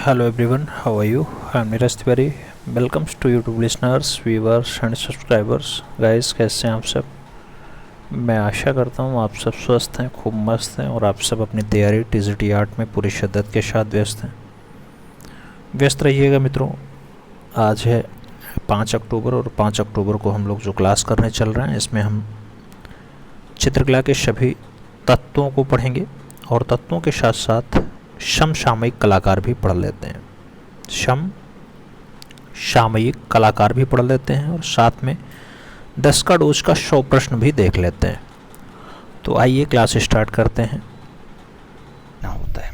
Hello everyone, how are you? I'm Neeraj Tiwari. Welcomes to YouTube listeners, viewers and subscribers. Guys, कैसे हैं आप सब? मैं आशा करता हूँ आप सब स्वस्थ हैं, खूब मस्त हैं और आप सब अपनी तैयारी टीजीटी आर्ट में पूरी शिद्दत के साथ व्यस्त हैं। व्यस्त रहिएगा मित्रों। आज है 5 अक्टूबर और 5 अक्टूबर को हम लोग जो क्लास करने चल रहे हैं इसमें हम चित्रकला के सभी तत्वों को पढ़ेंगे और तत्वों के साथ साथ समसामयिक कलाकार भी पढ़ लेते हैं। समसामयिक कलाकार भी पढ़ लेते हैं और साथ में 10 का डोज का 100 प्रश्न भी देख लेते हैं। तो आइए क्लास स्टार्ट करते हैं। ना होता है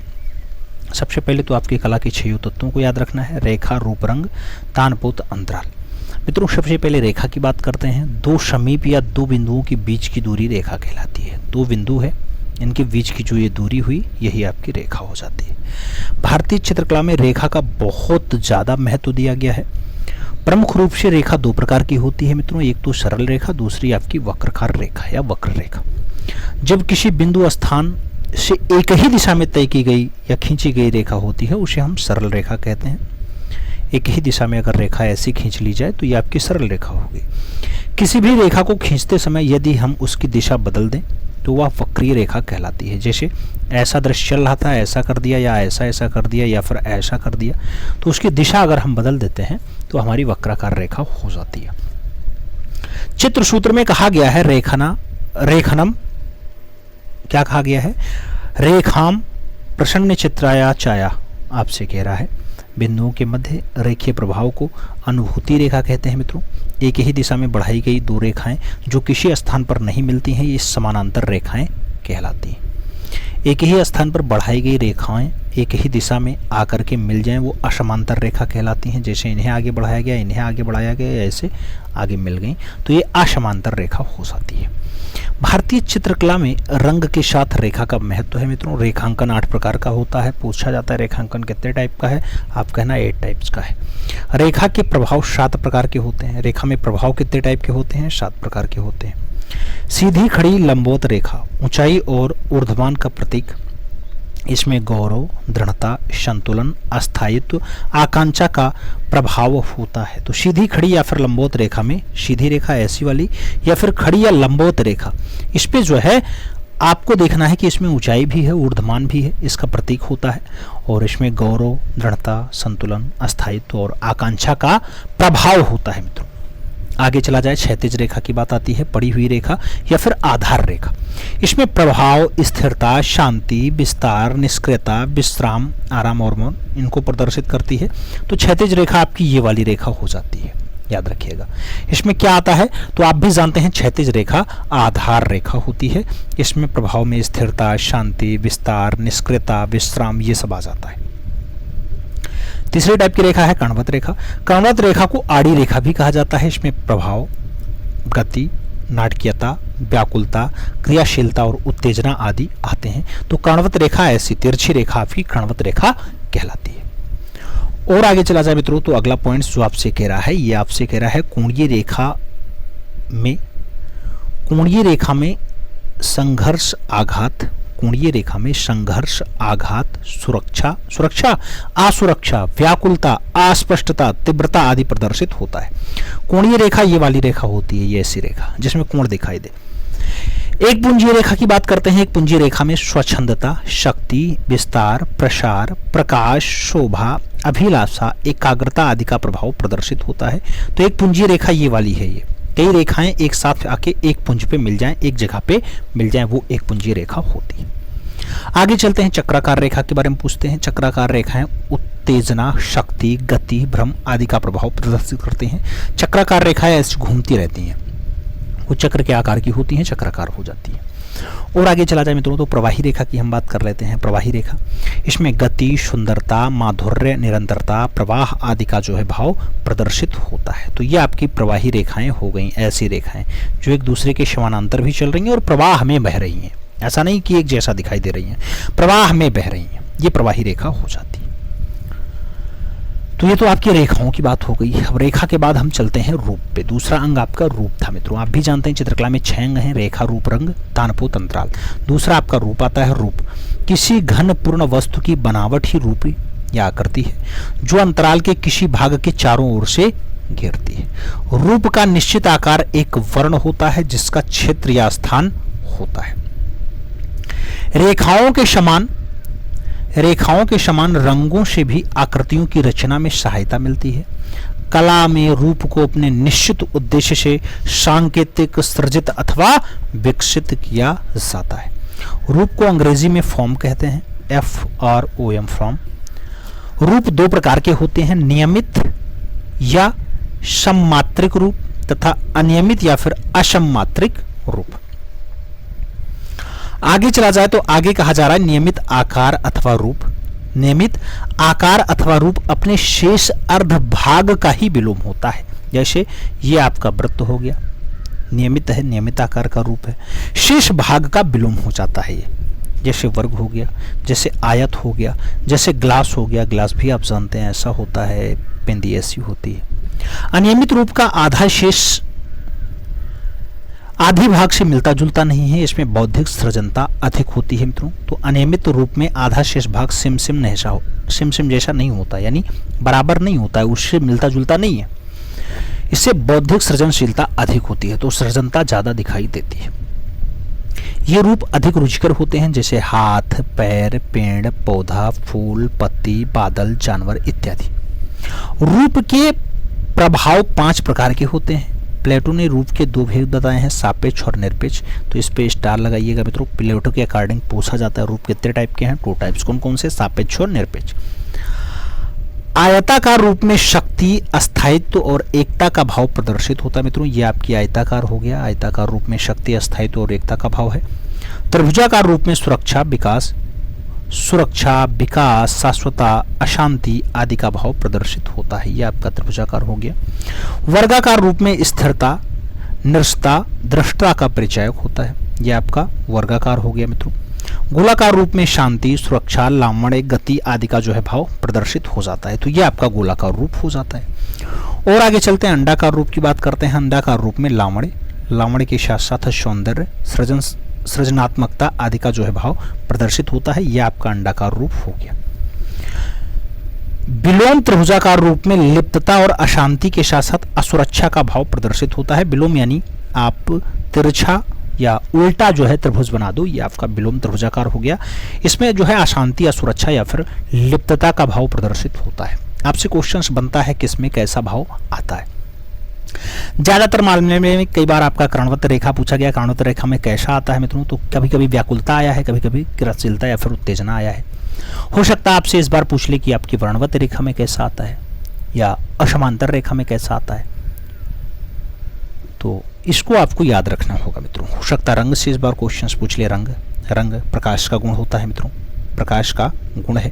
सबसे पहले तो आपकी कला के 6 तत्वों को याद रखना है। रेखा, रूप, रंग, तानपोत, अंतराल। मित्रों सबसे पहले रेखा की बात करते हैं। दो समीप या दो बिंदुओं के बीच की दूरी रेखा कहलाती है। दो बिंदु है, इनके बीच की जो ये दूरी हुई यही आपकी रेखा हो जाती है। भारतीय चित्रकला में रेखा का बहुत ज़्यादा महत्व दिया गया है। प्रमुख रूप से रेखा दो प्रकार की होती है मित्रों, एक तो सरल रेखा, दूसरी आपकी वक्रकार रेखा या वक्र रेखा। जब किसी बिंदु स्थान से एक ही दिशा में तय की गई या खींची गई रेखा होती है उसे हम सरल रेखा कहते हैं। एक ही दिशा में अगर रेखा ऐसी खींच ली जाए तो ये आपकी सरल रेखा होगी। किसी भी रेखा को खींचते समय यदि हम उसकी दिशा बदल दें तो वह वक्रीय रेखा कहलाती है। जैसे ऐसा दृश्य चल रहा था, ऐसा कर दिया या ऐसा कर दिया या फिर ऐसा कर दिया, तो उसकी दिशा अगर हम बदल देते हैं तो हमारी वक्राकार रेखा हो जाती है। चित्र सूत्र में कहा गया है रेखनम क्या कहा गया है? रेखाम प्रसन्न चित्राया चाया। आपसे कह रहा है बिंदुओं के मध्य रेखीय प्रभाव को अनुभूति रेखा कहते हैं मित्रों। एक ही दिशा में बढ़ाई गई दो रेखाएं जो किसी स्थान पर नहीं मिलती हैं ये समानांतर रेखाएं कहलाती हैं। एक ही स्थान पर बढ़ाई गई रेखाएं एक ही दिशा में आकर के मिल जाएं वो असमांतर रेखा कहलाती हैं। जैसे इन्हें आगे बढ़ाया गया, इन्हें आगे बढ़ाया गया, ऐसे आगे मिल गई तो ये असमांतर रेखा हो जाती है। भारतीय चित्रकला में रंग के साथ रेखा का महत्व है मित्रों। रेखांकन 8 प्रकार का होता है। पूछा जाता है रेखांकन कितने टाइप का है, आप कहना 8 टाइप्स का है। रेखा के प्रभाव 7 प्रकार के होते हैं। रेखा में प्रभाव कितने टाइप के होते हैं? 7 प्रकार के होते हैं। सीधी, खड़ी, लंबवत रेखा ऊंचाई और ऊर्ध्वमान का प्रतीक। इसमें गौरव, दृढ़ता, संतुलन, अस्थायित्व, आकांक्षा का प्रभाव होता है। तो सीधी, खड़ी या फिर लंबवत रेखा में सीधी रेखा ऐसी वाली या फिर खड़ी या लंबवत रेखा, इस पे जो है आपको देखना है कि इसमें ऊंचाई भी है, ऊर्ध्वमान भी है, इसका प्रतीक होता है। और इसमें गौरव, दृढ़ता, संतुलन, अस्थायित्व और आकांक्षा का प्रभाव होता है मित्रों। आगे चला जाए, क्षैतिज रेखा की बात आती है। पड़ी हुई रेखा या फिर आधार रेखा, इसमें प्रभाव, स्थिरता, शांति, विस्तार, निष्क्रियता, विश्राम, आराम और मौन इनको प्रदर्शित करती है। तो क्षैतिज रेखा आपकी ये वाली रेखा हो जाती है, याद रखिएगा। इसमें क्या आता है तो आप भी जानते हैं, क्षैतिज रेखा आधार रेखा होती है। इसमें प्रभाव में स्थिरता, शांति, विस्तार, निष्क्रियता, विश्राम ये सब आ जाता है। तीसरी टाइप की रेखा है कणवत रेखा। कणवत रेखा को आड़ी रेखा भी कहा जाता है। इसमें प्रभाव, गति, नाटकीयता, व्याकुलता, क्रियाशीलता और उत्तेजना आदि आते हैं। तो कणवत रेखा ऐसी तिरछी रेखा आपकी कणवत रेखा कहलाती है। और आगे चला जाए मित्रों तो अगला पॉइंट जो आपसे कह रहा है, ये आपसे कह रहा है कोणीय रेखा में संघर्ष, आघात, कोणीय रेखा में संघर्ष, आघात, सुरक्षा, असुरक्षा, व्याकुलता, अस्पष्टता, तीव्रता आदि प्रदर्शित होता है। कोणीय रेखा ये वाली रेखा होती है, ये ऐसी रेखा जिसमें कोण दिखाई दे। एक पुंजीय रेखा की बात करते हैं। एक पुंजीय रेखा में स्वच्छंदता, शक्ति, विस्तार, प्रसार, प्रकाश, शोभा, अभिलाषा, एकाग्रता आदि का प्रभाव प्रदर्शित होता है। तो एक पुंजीय रेखा ये वाली है। ये कई रेखाएं एक साथ आके एक पुंज पे मिल जाएं, एक जगह पे मिल जाएं, वो एक पुंजीय रेखा होती है। आगे चलते हैं, चक्राकार रेखा के बारे में पूछते हैं। चक्राकार रेखाएं उत्तेजना, शक्ति, गति, भ्रम आदि का प्रभाव प्रदर्शित करते हैं। चक्राकार रेखाएं ऐसी घूमती रहती हैं, वो चक्र के आकार की होती हैं, चक्राकार हो जाती है। और आगे चला जाए मित्रों तो प्रवाही रेखा की हम बात कर लेते हैं। प्रवाही रेखा, इसमें गति, सुंदरता, माधुर्य, निरंतरता, प्रवाह आदि का जो है भाव प्रदर्शित होता है। तो ये आपकी प्रवाही रेखाएं हो गई, ऐसी रेखाएं जो एक दूसरे के समानांतर भी चल रही हैं और प्रवाह में बह रही हैं। ऐसा नहीं कि एक जैसा दिखाई दे रही हैं, प्रवाह में बह रही हैं, ये प्रवाही रेखा हो जाती है। तो ये तो आपकी रेखाओं की बात हो गई। अब रेखा के बाद हम चलते हैं रूप पे। दूसरा अंग आपका रूप था मित्रों। आप भी जानते हैं चित्रकला में 6 अंग हैं, रेखा, रूप, रंग, तानपोत, अंतराल। दूसरा आपका रूप आता है। रूप किसी घन पूर्ण वस्तु की बनावट ही रूप या आकृति है जो अंतराल के किसी भाग के चारों ओर से घेरती है। रूप का निश्चित आकार एक वर्ण होता है जिसका क्षेत्र या स्थान होता है। रेखाओं के समान रंगों से भी आकृतियों की रचना में सहायता मिलती है। कला में रूप को अपने निश्चित उद्देश्य से सांकेतिक सृजित अथवा विकसित किया जाता है। रूप को अंग्रेजी में फॉर्म कहते हैं, FROM फॉर्म। रूप दो प्रकार के होते हैं, नियमित या सममात्रिक रूप तथा अनियमित या फिर असममात्रिक रूप। आगे चला जाए तो आगे कहा जा रहा है नियमित आकार अथवा रूप। नियमित आकार अथवा रूप अपने शेष अर्ध भाग का ही विलोम होता है। जैसे ये आपका वृत्त हो गया, नियमित है, नियमित आकार का रूप है, शेष भाग का विलोम हो जाता है ये। जैसे वर्ग हो गया, जैसे आयत हो गया, जैसे ग्लास हो गया, ग्लास भी आप जानते हैं ऐसा होता है, पेंदी ऐसी होती है। अनियमित रूप का आधा शेष आधे भाग से मिलता जुलता नहीं है, इसमें बौद्धिक सृजनता अधिक होती है मित्रों। तो अनियमित रूप में आधा शेष भाग सिम जैसा नहीं होता, यानी बराबर नहीं होता है, उससे मिलता जुलता नहीं है, इससे बौद्धिक सृजनशीलता अधिक होती है, तो सृजनता ज्यादा दिखाई देती है। ये रूप अधिक रुचिकर होते हैं, जैसे हाथ, पैर, पेड़, पौधा, फूल, पत्ती, बादल, जानवर इत्यादि। रूप के प्रभाव 5 प्रकार के होते हैं। प्लेटो ने रूप के 2 भेद बताए हैं, सापेक्ष और निरपेक्ष। तो इस पे स्टार लगाइएगा मित्रों। प्लेटो के अकॉर्डिंग पूछा जाता है रूप कितने टाइप के हैं, 2 टाइप्स। कौन कौन से? सापेक्ष और निरपेक्ष। आयताकार रूप में शक्ति, अस्थायित्व और एकता का भाव प्रदर्शित होता है मित्रों। ये आपकी आयताकार हो गया, आयताकार रूप में शक्ति, अस्थायित्व और एकता का भाव है। त्रिभुजाकार रूप में सुरक्षा, विकास, शाश्वता, अशांति आदि का भाव प्रदर्शित होता है। यह आपका त्रिभुजाकार हो गया। वर्गाकार रूप में स्थिरता, निरसता, दृष्टा का परिचायक होता है। यह आपका वर्गाकार हो गया मित्रों। गोलाकार रूप में शांति, सुरक्षा, लावण्य, गति आदि का जो है भाव प्रदर्शित हो जाता है। तो यह आपका गोलाकार रूप हो जाता है। और आगे चलते हैं, अंडाकार रूप की बात करते हैं। अंडाकार रूप में लावण्य के साथ साथ सौंदर्य, सृजनात्मकता आदि का जो है भाव प्रदर्शित होता है। यह आपका अंडाकार रूप हो गया। विलोम त्रिभुजाकार रूप में लिप्तता और अशांति के साथ साथ असुरक्षा का भाव प्रदर्शित होता है। विलोम यानी आप तिरछा या उल्टा जो है त्रिभुज बना दो, ये आपका विलोम त्रिभुजाकार हो गया। इसमें जो है अशांति, असुरक्षा या फिर लिप्तता का भाव प्रदर्शित होता है। आपसे क्वेश्चंस बनता है कि इसमें कैसा भाव आता है। ज्यादातर मामले में कई बार आपका कर्णवत रेखा पूछा गया, कर्णवत रेखा में कैसा आता है मित्रों, तो कभी कभी व्याकुलता आया है, कभी कभी क्रियाशीलता या फिर उत्तेजना आया है। हो सकता है आपसे इस बार पूछ ले कि आपकी वर्णवत रेखा में कैसा आता है या असमांतर रेखा में कैसा आता है, तो इसको आपको याद रखना होगा मित्रों। हो सकता है रंग से इस बार क्वेश्चंस पूछ ले। रंग प्रकाश का गुण होता है मित्रों, प्रकाश का गुण है।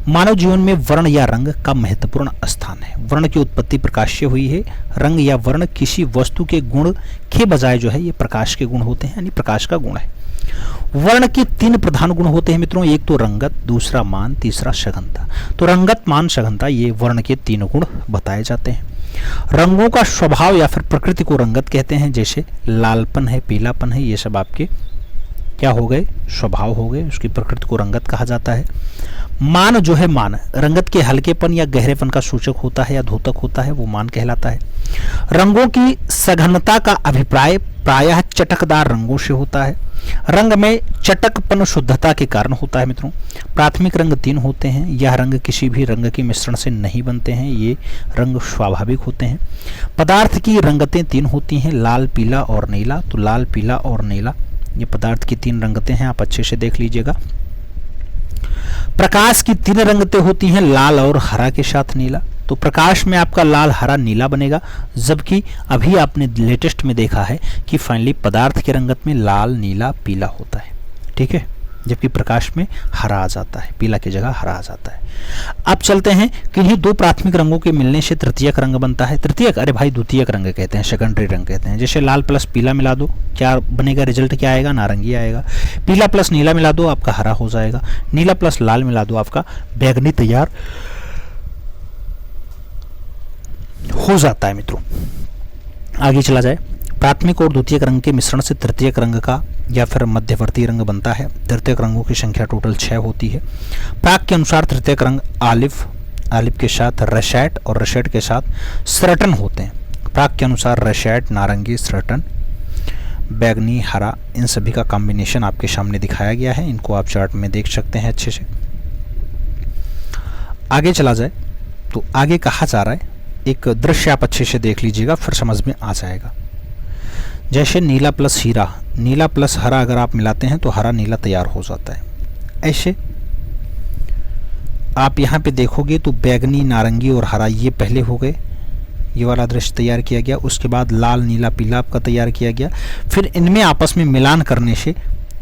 मानव जीवन में वर्ण या रंग का महत्वपूर्ण स्थान है। वर्ण की उत्पत्ति प्रकाश से हुई है। रंग या वर्ण किसी वस्तु के गुण के बजाय जो है ये प्रकाश के गुण होते हैं, यानी प्रकाश का गुण है। वर्ण के 3 प्रधान गुण होते हैं मित्रों, एक तो रंगत, दूसरा मान, तीसरा सघनता। तो रंगत, मान, सघनता ये वर्ण के 3 गुण बताए जाते हैं। रंगों का स्वभाव या फिर प्रकृति को रंगत कहते हैं, जैसे लालपन है, पीलापन है, ये सब आपके क्या हो गए, स्वभाव हो गए, उसकी प्रकृति को रंगत कहा जाता है। मान जो है, मान रंगत के हल्केपन या गहरेपन का सूचक होता है या द्योतक होता है, वो मान कहलाता है। रंगों की सघनता का अभिप्राय प्रायः चटकदार रंगों से होता है। रंग में चटकपन शुद्धता के कारण होता है मित्रों। प्राथमिक रंग 3 होते हैं। यह रंग किसी भी रंग के मिश्रण से नहीं बनते हैं, ये रंग स्वाभाविक होते हैं। पदार्थ की रंगतें 3 होती हैं, लाल, पीला और नीला। तो लाल, पीला और नीला ये पदार्थ की 3 रंगतें हैं, आप अच्छे से देख लीजिएगा। प्रकाश की 3 रंगतें होती हैं, लाल और हरा के साथ नीला। तो प्रकाश में आपका लाल, हरा, नीला बनेगा, जबकि अभी आपने लेटेस्ट में देखा है कि फाइनली पदार्थ के रंगत में लाल, नीला, पीला होता है, ठीक है, जबकि प्रकाश में हरा आ जाता है, पीला की जगह हरा आ जाता है। अब चलते हैं कि इन्हीं 2 प्राथमिक रंगों के मिलने से तृतीयक रंग बनता है। तृतीयक, अरे भाई द्वितीयक रंग कहते हैं, सेकेंडरी रंग कहते हैं। जैसे लाल प्लस पीला मिला दो, क्या बनेगा, रिजल्ट क्या आएगा, नारंगी आएगा। पीला प्लस नीला मिला दो, आपका हरा हो जाएगा। नीला प्लस लाल मिला दो, आपका बैंगनी तैयार हो जाता है मित्रों। आगे चला जाए, प्राथमिक और द्वितीयक रंग के मिश्रण से तृतीयक रंग का या फिर मध्यवर्ती रंग बनता है। तृतीयक रंगों की संख्या टोटल 6 होती है। प्राक के अनुसार तृतीयक रंग आलिफ, आलिफ के साथ रशैट और रशैट के साथ सरटन होते हैं। प्राक के अनुसार रशैट, नारंगी, सरटन, बैगनी, हरा, इन सभी का कॉम्बिनेशन आपके सामने दिखाया गया है। इनको आप चार्ट में देख सकते हैं अच्छे से। आगे चला जाए तो आगे कहा जा रहा है, एक दृश्य आप अच्छे से देख लीजिएगा, फिर समझ में आ जाएगा। जैसे नीला प्लस हीरा, नीला प्लस हरा अगर आप मिलाते हैं तो हरा नीला तैयार हो जाता है। ऐसे आप यहाँ पे देखोगे तो बैगनी, नारंगी और हरा ये पहले हो गए, ये वाला दृश्य तैयार किया गया। उसके बाद लाल, नीला, पीला आपका तैयार किया गया। फिर इनमें आपस में मिलान करने से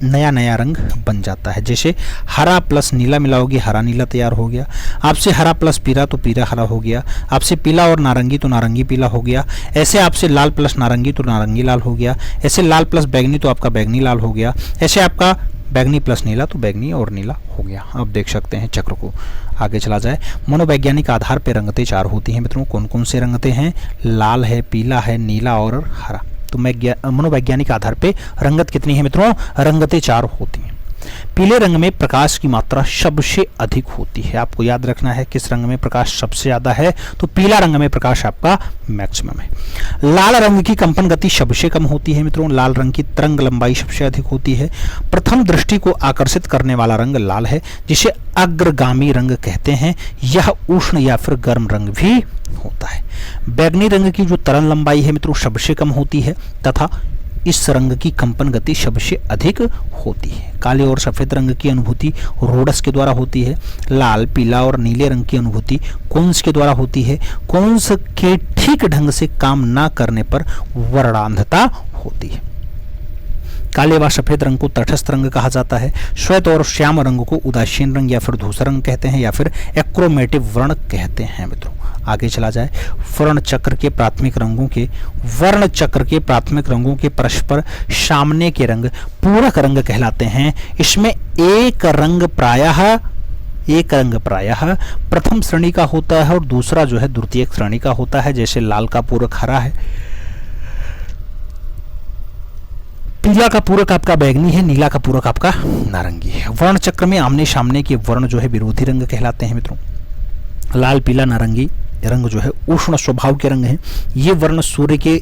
नया नया रंग बन जाता है। जैसे हरा प्लस नीला मिलाओगे, हरा नीला तैयार हो गया। आपसे हरा प्लस पीला तो पीला हरा हो गया। आपसे पीला और नारंगी तो नारंगी पीला हो गया। ऐसे आपसे लाल प्लस नारंगी तो नारंगी लाल हो गया। ऐसे लाल प्लस बैगनी तो आपका बैगनी लाल हो गया। ऐसे आपका बैगनी प्लस नीला तो बैगनी और नीला हो गया। अब देख सकते हैं चक्र को। आगे चला जाए, मनोवैज्ञानिक आधार पर रंगतें 4 होती हैं मित्रों। कौन कौन से रंगतें हैं? लाल है, पीला है, नीला और हरा। तो मनोवैज्ञानिक आधार पे रंगत कितनी है मित्रों? रंगतें 4 होती हैं। पीले रंग में प्रकाश की मात्रा सबसे अधिक होती है। आपको याद रखना है किस रंग में प्रकाश सबसे ज्यादा है, तो पीला रंग में प्रकाश आपका मैक्सिमम है। लाल रंग की कंपन गति सबसे कम होती है मित्रों। लाल रंग की तरंग लंबाई सबसे अधिक होती है। प्रथम दृष्टि को आकर्षित करने वाला रंग लाल है, जिसे अग्रगामी रंग कहते हैं। यह उष्ण या फिर गर्म रंग भी होता है। बैगनी रंग की जो तरंग लंबाई है मित्रों सबसे कम होती है तथा इस रंग की कंपन गति सबसे अधिक होती है। काले और सफेद रंग की अनुभूति रोडस के द्वारा होती है। लाल, पीला और नीले रंग की अनुभूति कोन्स के द्वारा होती है। कोन्स के ठीक ढंग से काम न करने पर वर्णांधता होती है। काले व सफेद रंग को तटस्थ रंग कहा जाता है। श्वेत और श्याम रंग को उदासीन रंग या फिर धूसर रंग कहते हैं या फिर एक्रोमेटिव वर्ण कहते हैं मित्रों। आगे चला जाए, वर्ण चक्र के प्राथमिक रंगों के परस्पर सामने के रंग पूरक रंग कहलाते हैं। इसमें एक रंग प्रायः प्रथम श्रेणी का होता है और दूसरा जो है द्वितीयक श्रेणी का होता है। जैसे लाल का पूरक हरा है, पीला का पूरक आपका बैगनी है, नीला का पूरक आपका नारंगी है। वर्ण चक्र में आमने सामने के वर्ण जो है विरोधी रंग कहलाते हैं मित्रों। लाल, पीला, नारंगी रंग जो है उष्ण स्वभाव के रंग हैं। ये वर्ण सूर्य के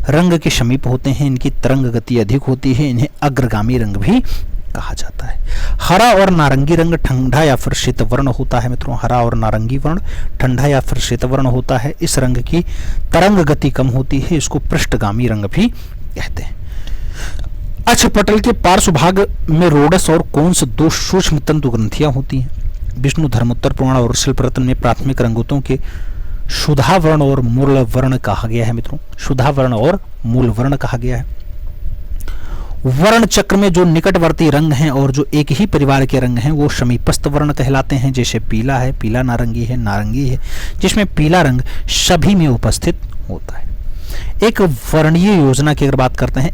रंग के समीप होते हैं। इनकी तरंग गति अधिक होती है। इन्हें अग्रगामी रंग भी कहा जाता है। हरा और नारंगी रंग ठंडा या फिर शीत वर्ण होता है मित्रों। हरा और नारंगी वर्ण ठंडा या फिर शीत वर्ण होता है। इस रंग की तरंग गति कम होती है। इसको पृष्ठगामी रंग भी कहते हैं। अक्षपटल के पार्श्व भाग में रोडस और कोन्स 2 सूक्ष्म तंतु ग्रंथियां होती हैं। विष्णु धर्मोत्तर पुराण और शिल्प रत्न में प्राथमिक रंगतों के सुधा वर्ण और मूल वर्ण कहा गया है मित्रों। सुधा वर्ण और मूल वर्ण कहा गया है। वर्ण चक्र में जो निकटवर्ती रंग हैं और जो एक ही परिवार के रंग हैं वो समीपस्थ वर्ण कहलाते हैं। जैसे पीला है, पीला नारंगी है, नारंगी है, जिसमें पीला रंग सभी में उपस्थित होता है। एक वर्णीय योजना की अगर बात करते हैं,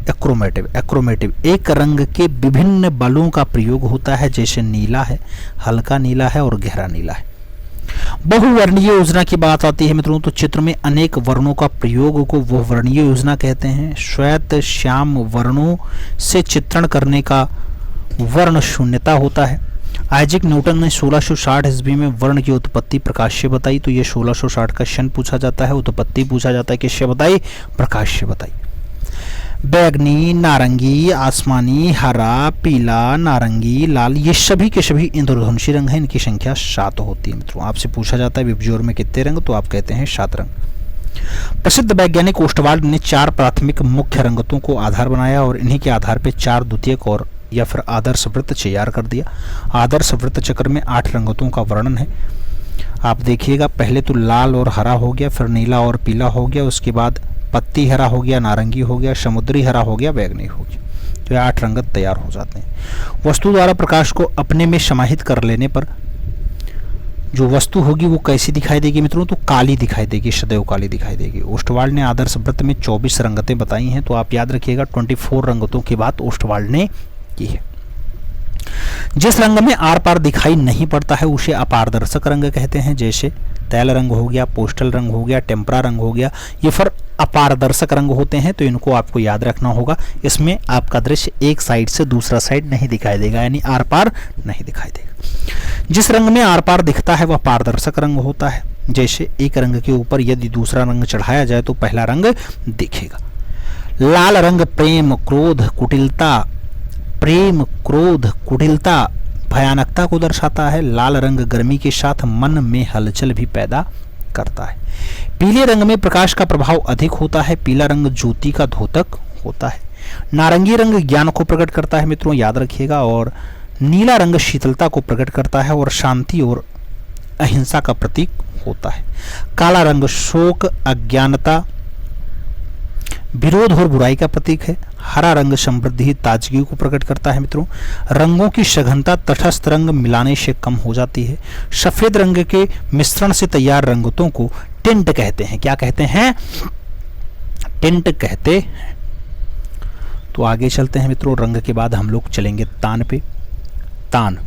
एक्रोमेटिव एक रंग के विभिन्न बलों का प्रयोग होता है। जैसे नीला है, हल्का नीला है और गहरा नीला है। बहुवर्णीय योजना की बात आती है मित्रों तो चित्र में अनेक वर्णों का प्रयोग को वो वर्णीय योजना कहते हैं। श्वेत श्याम वर्णों से चित्रण करने का वर्ण शून्यता होता है। आइजैक न्यूटन ने 1660 ईस्वी में वर्ण की उत्पत्ति प्रकाश से बताई। तो ये 1660 का शन पूछा जाता है, उत्पत्ति पूछा जाता है किससे बताई? प्रकाश से बताई। बैगनी, नारंगी, आसमानी, हरा, पीला, नारंगी, लाल ये सभी के सभी इंद्रधनुषी रंग हैं। इनकी संख्या 7 होती है मित्रों। आपसे पूछा जाता है विबज्योर में कितने रंग, तो आप कहते हैं 7 रंग। प्रसिद्ध वैज्ञानिक ओस्टवाल्ड ने 4 प्राथमिक मुख्य रंगतों को आधार बनाया और इन्हीं के आधार पर 4 द्वितीयक और या फिर आदर्श वृत्त तैयार कर दिया। आदर्श वृत्त चक्र में 8 रंगतों का वर्णन है। आप देखिएगा, पहले तो लाल और हरा हो गया, फिर नीला और पीला हो गया, उसके बाद पत्ती हरा हो गया, नारंगी हो गया, समुद्री हरा हो गया, बैगनी हो गया। तो ये 8 रंगत तैयार हो जाते हैं। वस्तु द्वारा प्रकाश को अपने में समाहित कर लेने पर जो वस्तु होगी वो कैसी दिखाई देगी मित्रों? तो काली दिखाई देगी, सदैव काली दिखाई देगी। ओस्टवाल्ड ने आदर्श वृत्त में 24 रंगतें बताई हैं। तो आप याद रखिएगा 24 रंगतों की बात ओस्टवाल्ड ने की है। जिस रंग में आर पार दिखाई नहीं पड़ता है उसे अपारदर्शक रंग कहते हैं, जैसे तैल रंग हो गया, पोस्टल रंग हो गया, टेम्परा रंग हो गया, ये फिर अपारदर्शक रंग होते हैं, तो इनको आपको याद रखना होगा। इसमें आपका दृश्य एक साइड से दूसरा साइड नहीं दिखाई देगा, यानी आर पार नहीं दिखाई देगा। जिस रंग में आर पार दिखता है वह पारदर्शक रंग होता है, जैसे एक रंग के ऊपर यदि दूसरा रंग चढ़ाया जाए तो पहला रंग दिखेगा। लाल रंग प्रेम क्रोध कुटिलता भयानकता को दर्शाता है। लाल रंग गर्मी के साथ मन में हलचल भी पैदा करता है। पीले रंग में प्रकाश का प्रभाव अधिक होता है। पीला रंग ज्योति का द्योतक होता है। नारंगी रंग ज्ञान को प्रकट करता है, मित्रों याद रखिएगा। और नीला रंग शीतलता को प्रकट करता है और शांति और अहिंसा का प्रतीक होता है। काला रंग शोक, अज्ञानता, विरोध और बुराई का प्रतीक है। हरा रंग समृद्धि, ताजगी को प्रकट करता है। मित्रों रंगों की सघनता तटस्थ रंग मिलाने से कम हो जाती है। सफेद रंग के मिश्रण से तैयार रंगतों को टिंट कहते हैं। क्या कहते हैं? टिंट कहते हैं। तो आगे चलते हैं मित्रों। रंग के बाद हम लोग चलेंगे तान पे। तान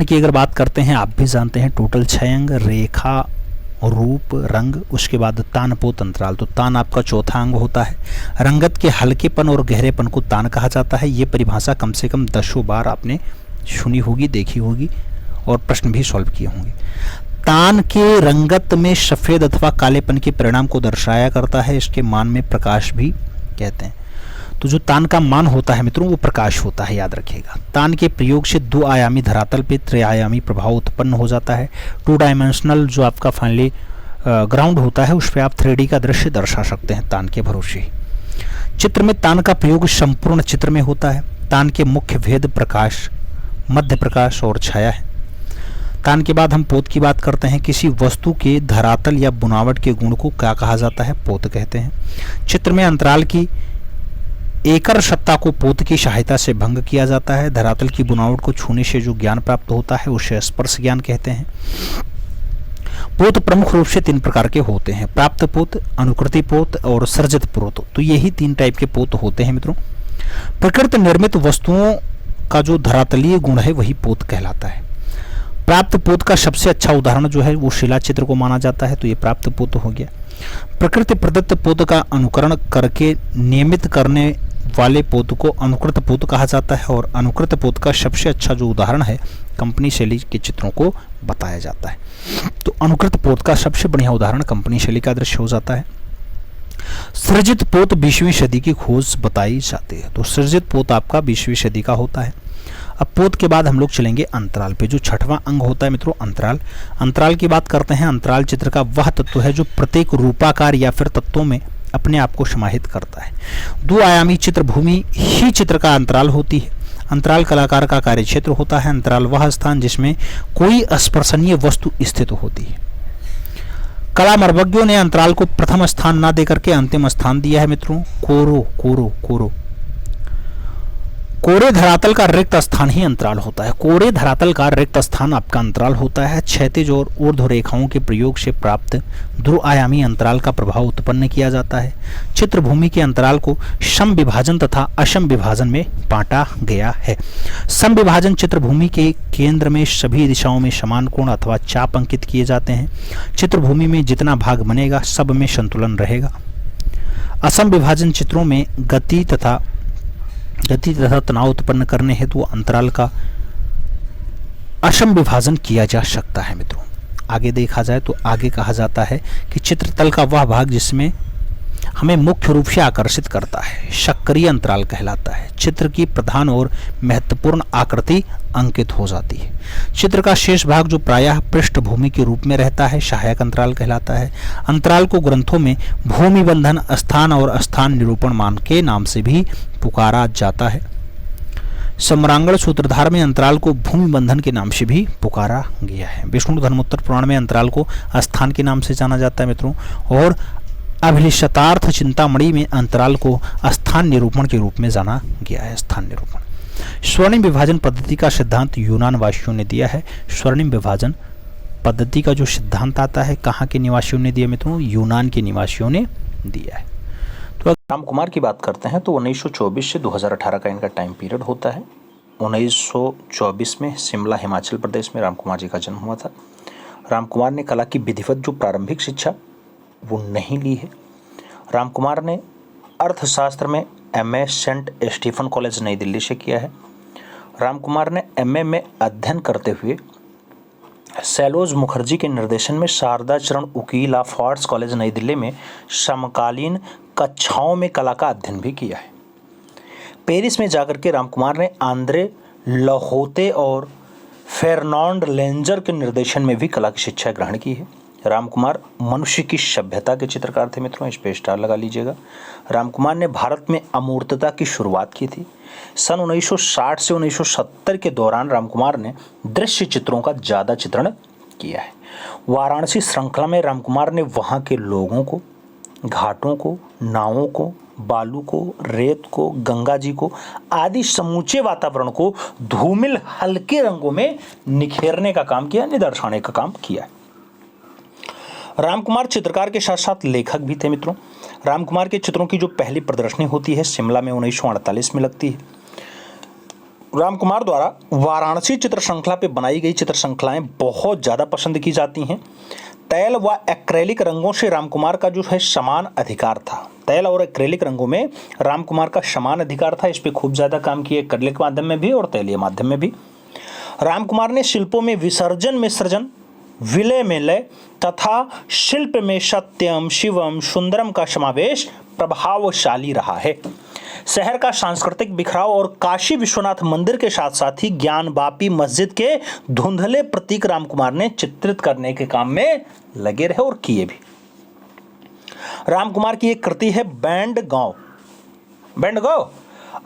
की अगर बात करते हैं, आप भी जानते हैं टोटल 6 अंग, रेखा, रूप, रंग, उसके बाद तान, पोत, अंतराल। तो तान आपका चौथा अंग होता है। रंगत के हल्केपन और गहरेपन को तान कहा जाता है। ये परिभाषा कम से कम 10 बार आपने सुनी होगी, देखी होगी और प्रश्न भी सॉल्व किए होंगे। तान के रंगत में सफेद अथवा कालेपन के परिणाम को दर्शाया करता है। इसके मान में प्रकाश भी कहते हैं। तो जो तान का मान होता है मित्रों वो प्रकाश होता है, याद रखिएगा। तान के प्रयोग से 2 आयामी धरातल पे त्रिआयामी प्रभाव उत्पन्न हो जाता है। 2 डायमेंशनल जो आपका फाइनली ग्राउंड होता है उस पर आप 3D का दृश्य दर्शा सकते हैं तान के भरोसे। चित्र में तान का प्रयोग संपूर्ण चित्र में होता है। तान के मुख्य भेद प्रकाश, मध्य प्रकाश और छाया है। तान के बाद हम पोत की बात करते हैं। किसी वस्तु के धरातल या बुनावट के गुण को क्या कहा जाता है? पोत कहते हैं। चित्र में अंतराल की एकर सत्ता को पोत की सहायता से भंग किया जाता है। धरातल की बुनावट को छूने से जो ज्ञान प्राप्त होता है उसे स्पर्श ज्ञान कहते हैं। पोत प्रमुख रूप से 3 प्रकार के होते हैं, प्राप्त पोत, अनुकृति पोत और सर्जित पोत। तो यही 3 टाइप के पोत होते हैं मित्रों। प्रकृति निर्मित वस्तुओं का जो धरातलीय गुण है वही पोत कहलाता है। प्राप्त पोत का सबसे अच्छा उदाहरण जो है वो शिला चित्र को माना जाता है, तो ये प्राप्त पोत हो गया। प्रकृति प्रदत्त पोत का अनुकरण करके नियमित करने वाले पोत को अनुकृत पोत कहा जाता है। और अनुकृत पोत का सबसे अच्छा जो उदाहरण है कंपनी शैली के चित्रों को बताया जाता है। तो अनुकृत पोत का सबसे बढ़िया उदाहरण कंपनी शैली का दृश्य हो जाता है। सृजित पोत 20वीं सदी की खोज बताई जाती है। तो सृजित पोत आपका 20वीं सदी का होता है। अब पोत के बाद हम लोग चलेंगे अंतराल पे, जो 6वां अंग होता है मित्रों अंतराल। अंतराल की बात करते हैं। अंतराल चित्र का वह तत्व है जो प्रत्येक रूपाकार या फिर तत्वों में अपने आप को समाहित करता है। 2 आयामी चित्र भूमि ही चित्र का अंतराल होती है। अंतराल कलाकार का कार्य क्षेत्र होता है। अंतराल वह स्थान जिसमें कोई स्पर्शनीय वस्तु स्थित होती है। कला मर्मज्ञों ने अंतराल को प्रथम स्थान न देकर के अंतिम स्थान दिया है मित्रों। कोरे धरातल का रिक्त स्थान ही अंतराल होता है। कोरे धरातल का रिक्त स्थान आपका अंतराल होता है। क्षैतिज और ऊर्ध्व रेखाओं के प्रयोग से प्राप्त 2 आयामी अंतराल का प्रभाव उत्पन्न किया जाता है। चित्रभूमि के अंतराल को सम विभाजन तथा असम विभाजन में बांटा गया है। सम विभाजन चित्रभूमि के केंद्र में सभी दिशाओं में समान कोण अथवा चाप अंकित किए जाते हैं। चित्रभूमि में जितना भाग बनेगा सब में संतुलन रहेगा। असम विभाजन चित्रों में गति तथा तनाव उत्पन्न करने हेतु अंतराल का असम विभाजन किया जा सकता है मित्रों। आगे देखा जाए तो आगे कहा जाता है कि चित्रतल का वह भाग जिसमें हमें मुख्य रूप से आकर्षित करता है सक्रिय अंतराल कहलाता है। चित्र की प्रधान और महत्वपूर्ण आकृति अंकित हो जाती है। चित्र का शेष भाग जो प्रायः पृष्ठभूमि के रूप में रहता है सहायक अंतराल कहलाता है। अंतराल को ग्रंथों में भूमि बंधन स्थान और स्थान निरूपण मान के नाम से भी पुकारा जाता है। सम्रांगण सूत्रधार में अंतराल को भूमि बंधन के नाम से भी पुकारा गया है। विष्णु धर्मोत्तर पुराण में अंतराल को स्थान के नाम से जाना जाता है मित्रों। और अभिलिषितार्थ चिंतामणि में अंतराल को स्थान निरूपण के रूप में जाना गया है। स्थान निरूपण स्वर्णिम विभाजन पद्धति का सिद्धांत यूनान वासियों ने दिया है। स्वर्णिम विभाजन पद्धति का जो सिद्धांत आता है कहाँ के निवासियों ने दिया मित्रों? यूनान के निवासियों ने दिया है। तो राम कुमार की बात करते हैं तो 1924 से 2018 का इनका टाइम पीरियड होता है। 1924 में शिमला हिमाचल प्रदेश में राम कुमार जी का जन्म हुआ था। राम कुमार ने कला की विधिवत जो प्रारंभिक शिक्षा वो नहीं ली है। राम कुमार ने अर्थशास्त्र में एमए सेंट स्टीफन कॉलेज नई दिल्ली से किया है। राम कुमार ने एमए में अध्ययन करते हुए सैलोज मुखर्जी के निर्देशन में शारदा चरण उकील ऑफ आर्ट्स कॉलेज नई दिल्ली में समकालीन कक्षाओं में कला का अध्ययन भी किया है। पेरिस में जाकर के राम कुमार ने आंद्रे लहोते और फेर्नांड लेंजर के निर्देशन में भी कला की शिक्षा ग्रहण की है। राम कुमार मनुष्य की सभ्यता के चित्रकार थे मित्रों, इस पे स्टार लगा लीजिएगा। राम कुमार ने भारत में अमूर्तता की शुरुआत की थी। सन 1960 से 1970 के दौरान राम कुमार ने दृश्य चित्रों का ज़्यादा चित्रण किया है। वाराणसी श्रृंखला में राम कुमार ने वहाँ के लोगों को, घाटों को, नावों को, बालू को, रेत को, गंगा जी को आदि समूचे वातावरण को धूमिल हल्के रंगों में निखेरने का काम किया, दर्शाने का काम किया। राम कुमार चित्रकार के साथ साथ लेखक भी थे मित्रों। राम कुमार के चित्रों की जो पहली प्रदर्शनी होती है शिमला में 1948 में लगती है। राम कुमार द्वारा वाराणसी चित्र श्रृंखला पे बनाई गई चित्र श्रृंखलाएं बहुत ज़्यादा पसंद की जाती हैं। तैल व एक्रेलिक रंगों से राम कुमार का जो है समान अधिकार था। तैल और एक्रेलिक रंगों में राम कुमार का समान अधिकार था। इस पर खूब ज़्यादा काम किए, एक्रेलिक माध्यम में भी और तैलीय माध्यम में भी। राम कुमार ने शिल्पों में विसर्जन में सृजन, विलय में लय तथा शिल्प में सत्यम शिवम सुंदरम का समावेश प्रभावशाली रहा है। शहर का सांस्कृतिक बिखराव और काशी विश्वनाथ मंदिर के साथ साथ ही ज्ञान बापी मस्जिद के धुंधले प्रतीक राम कुमार ने चित्रित करने के काम में लगे रहे और किए भी। राम कुमार की एक कृति है बैंड गांव। बैंड गांव,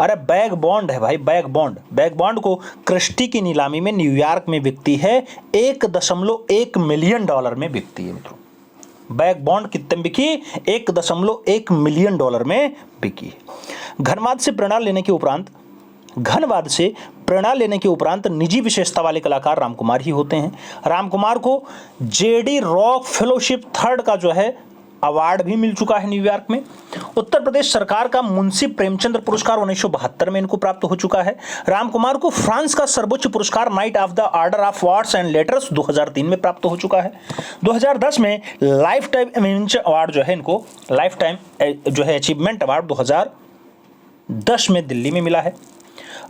अरे बैग बॉन्ड है भाई, बैग बॉन्ड। बैग बॉन्ड को क्रिस्टी की नीलामी में न्यूयॉर्क में बिकती है, 1.1 मिलियन डॉलर में बिकती है मित्रों। बैग बॉन्ड कितने में बिकी? 1.1 मिलियन डॉलर में बिकी है। घनवाद से प्रेरणा लेने के उपरांत निजी विशेषता वाले कलाकार राम कुमार ही होते हैं। राम कुमार को जेडी रॉक फेलोशिप 3rd का जो है अवार्ड भी मिल चुका है न्यूयॉर्क में। उत्तर प्रदेश सरकार का मुंशी प्रेमचंद्र पुरस्कार 1972 में इनको प्राप्त हो चुका है। राम कुमार को फ्रांस का सर्वोच्च पुरस्कार night of the order of arts and letters 2003 में प्राप्त हो चुका है। 2010 में लाइफ टाइम अचीवमेंट अवार्ड जो है इनको लाइफ टाइम जो है अचीवमेंट अवार्ड 2010 में दिल्ली में मिला है।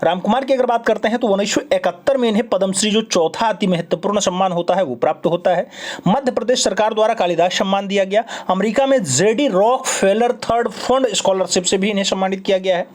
राम कुमार की अगर बात करते हैं तो 1971 में इन्हें पद्मश्री जो चौथा अति महत्वपूर्ण सम्मान होता है वो प्राप्त होता है। मध्य प्रदेश सरकार द्वारा कालिदास सम्मान दिया गया। अमेरिका में JD rock failure 3rd fund scholarship से भी इन्हें सम्मानित किया गया है।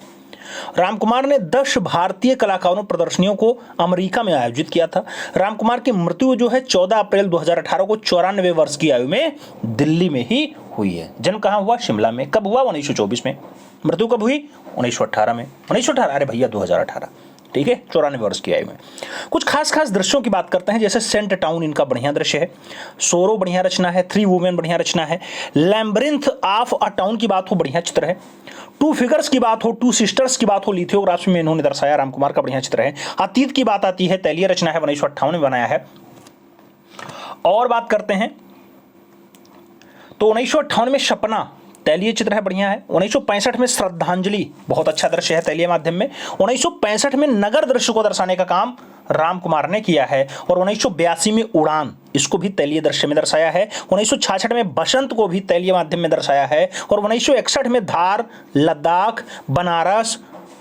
राम कुमार ने 10 भारतीय कलाकारों प्रदर्शनियों को अमेरिका में आयोजित किया था। राम कुमार की मृत्यु जो है 14 अप्रैल 2018 को 94 वर्ष की आयु में दिल्ली में ही हुई है। जन्म कहाँ हुआ? शिमला में। कब हुआ? 1924 में। मृत्यु कब हुई? 1918 में। 1918, अरे भैया 2018, ठीक है, 94 वर्ष की आयु में। कुछ खास दृश्यों की बात करते हैं, जैसे सेंट टाउन इनका बढ़िया दृश्य है, सोरो बढ़िया रचना है, 3 वुमेन बढ़िया रचना है, लैम्ब्रिंथ ऑफ अ टाउन की बात हो बढ़िया चित्र है, 2 फिगर्स की बात हो, 2 सिस्टर्स की बात हो, लिथोग्राफी में इन्होंने दर्शाया, राम कुमार का बढ़िया चित्र है। अतीत की बात आती है, तैलीय रचना है, 1958 में बनाया है। और बात करते हैं तो 1958 में सपना तैलीय चित्र है, बढ़िया है। 1965 में श्रद्धांजलि बहुत अच्छा दृश्य है तैलीय माध्यम में। 1965 में नगर दृश्य को दर्शाने का काम राम कुमार ने किया है। और 1982 में उड़ान, इसको भी तैलीय दृश्य में दर्शाया है। 1966 में बसंत को भी तैलीय माध्यम में दर्शाया है। और 1961 में धार, लद्दाख, बनारस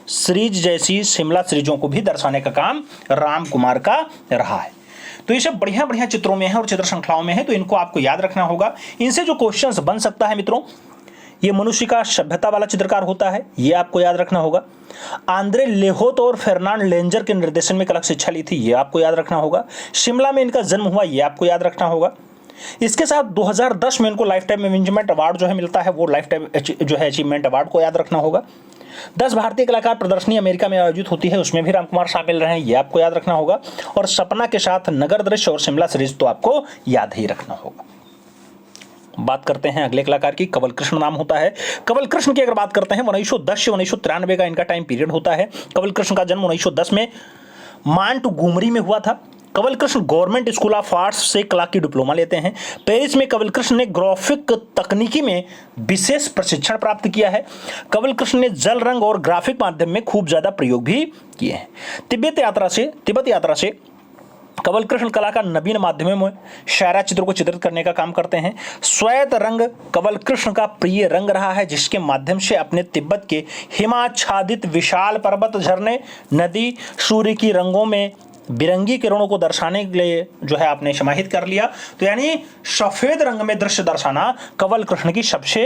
सीरीज जैसी शिमला सीरीजों को भी दर्शाने का काम राम कुमार का रहा है। तो ये सब बढ़िया चित्रों में है और चित्र श्रृंखलाओं में है, तो इनको आपको याद रखना होगा। इनसे जो क्वेश्चंस बन सकता है मित्रों, ये मनुष्य का सभ्यता वाला चित्रकार होता है, ये आपको याद रखना होगा। आंद्रे लेहोत और फेर्नांड लेंजर के निर्देशन में कला शिक्षा ली थी, ये आपको याद रखना होगा। शिमला में इनका जन्म हुआ, ये आपको याद रखना होगा। इसके साथ 2010 में इनको लाइफ टाइम अचीवमेंट अवार्ड जो है मिलता है, वो लाइफ टाइम जो है अचीवमेंट अवार्ड को याद रखना होगा। 10 भारतीय कलाकार प्रदर्शनी अमेरिका में आयोजित होती है, उसमें भी राम कुमार शामिल रहे हैं, ये आपको याद रखना होगा। और सपना के साथ नगर दृश्य और शिमला सीरीज तो आपको याद ही रखना होगा। बात करते हैं अगले कलाकार की, कंवल कृष्ण नाम होता है। कंवल कृष्ण की अगर बात करते हैं 1910 से 1993 का इनका टाइम पीरियड होता है। कंवल कृष्ण का जन्म 1910 में मांटगोमरी में हुआ था। Kanwal Krishna government school of arts से कला की डिप्लोमा लेते हैं। पेरिस में कंवल कृष्ण ने ग्राफिक तकनीकी में विशेष प्रशिक्षण प्राप्त किया है। कंवल कृष्ण ने जल रंग और ग्राफिक माध्यम में खूब ज्यादा प्रयोग भी किए हैं। तिब्बत यात्रा से कंवल कृष्ण कला का नवीन माध्यमों में शायरा चित्रों को चित्रित करने का काम करते हैं। श्वेत रंग कंवल कृष्ण का प्रिय रंग रहा है, जिसके माध्यम से अपने तिब्बत के हिमाच्छादित विशाल पर्वत, झरने, नदी, सूर्य की रंगों में बिरंगी किरणों को दर्शाने के लिए जो है आपने समाहित कर लिया। तो यानी सफेद रंग में दृश्य दर्शाना कंवल कृष्ण की सबसे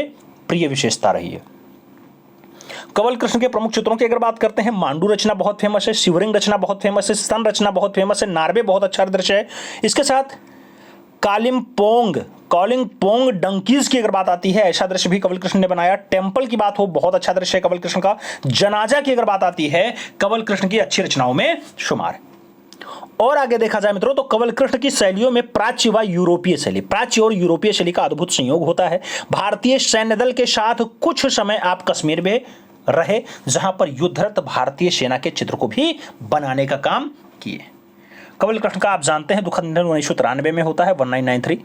प्रिय विशेषता रही है। कंवल कृष्ण के प्रमुख चित्रों की अगर बात करते हैं, मांडू रचना बहुत फेमस है, शिवरिंग रचना बहुत फेमस है, स्तन रचना बहुत फेमस है, नार्वे बहुत अच्छा दृश्य है। इसके साथ कॉलिंगपोंग डंकीज की अगर बात आती है, ऐसा दृश्य भी कंवल कृष्ण ने बनाया। टेम्पल की बात हो, बहुत अच्छा दृश्य है कंवल कृष्ण का। जनाजा की अगर बात आती है, कंवल कृष्ण की अच्छी रचनाओं में शुमार है। और आगे देखा जाए मित्रों तो कंवल कृष्ण की शैलियों में प्राच्य व यूरोपीय शैली, प्राच्य और यूरोपीय शैली का अद्भुत संयोग होता है। भारतीय सैन्य दल के साथ कुछ समय आप कश्मीर में रहे, जहां पर युद्धरत भारतीय सेना के चित्र को भी बनाने का काम किए। कंवल कृष्ण का आप जानते हैं दुखद निधन 1993 में होता है, 1993,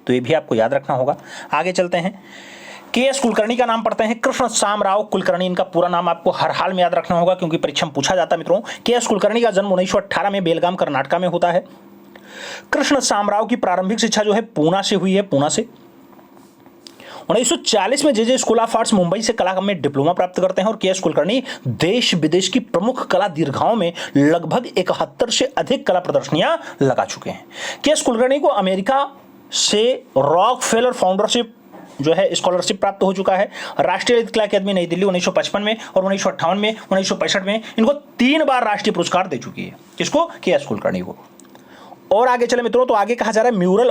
तो ये भी आपको याद रखना होगा। आगे चलते हैं, के.एस. कुलकर्णी का नाम पढ़ते हैं, कृष्ण शामराव कुलकर्णी, इनका पूरा नाम आपको हर हाल में याद रखना होगा क्योंकि परीक्षा में पूछा जाता है मित्रों। के.एस. कुलकर्णी का जन्म 1918 में बेलगाम कर्नाटक में होता है। कृष्ण शामराव की प्रारंभिक शिक्षा जो है पूना से हुई है, पूना से। 1940 में जे स्कूल ऑफ आर्ट्स मुंबई से कला में डिप्लोमा प्राप्त करते हैं और के.एस. कुलकर्णी देश विदेश की प्रमुख कला दीर्घाओं में लगभग 71 से अधिक कला प्रदर्शनियां लगा चुके हैं। के.एस. कुलकर्णी को अमेरिका से रॉकफेलर फाउंडरशिप जो है स्कॉलरशिप प्राप्त हो चुका है। राष्ट्रीय ललित कला अकादमी नई दिल्ली 1955 में और 1958 में, 1965 में इनको 3 बार राष्ट्रीय पुरस्कार दे चुकी है। किसको? के.एस. कुलकर्णी को। और आगे चले मित्रों तो आगे कहा जा रहा है म्यूरल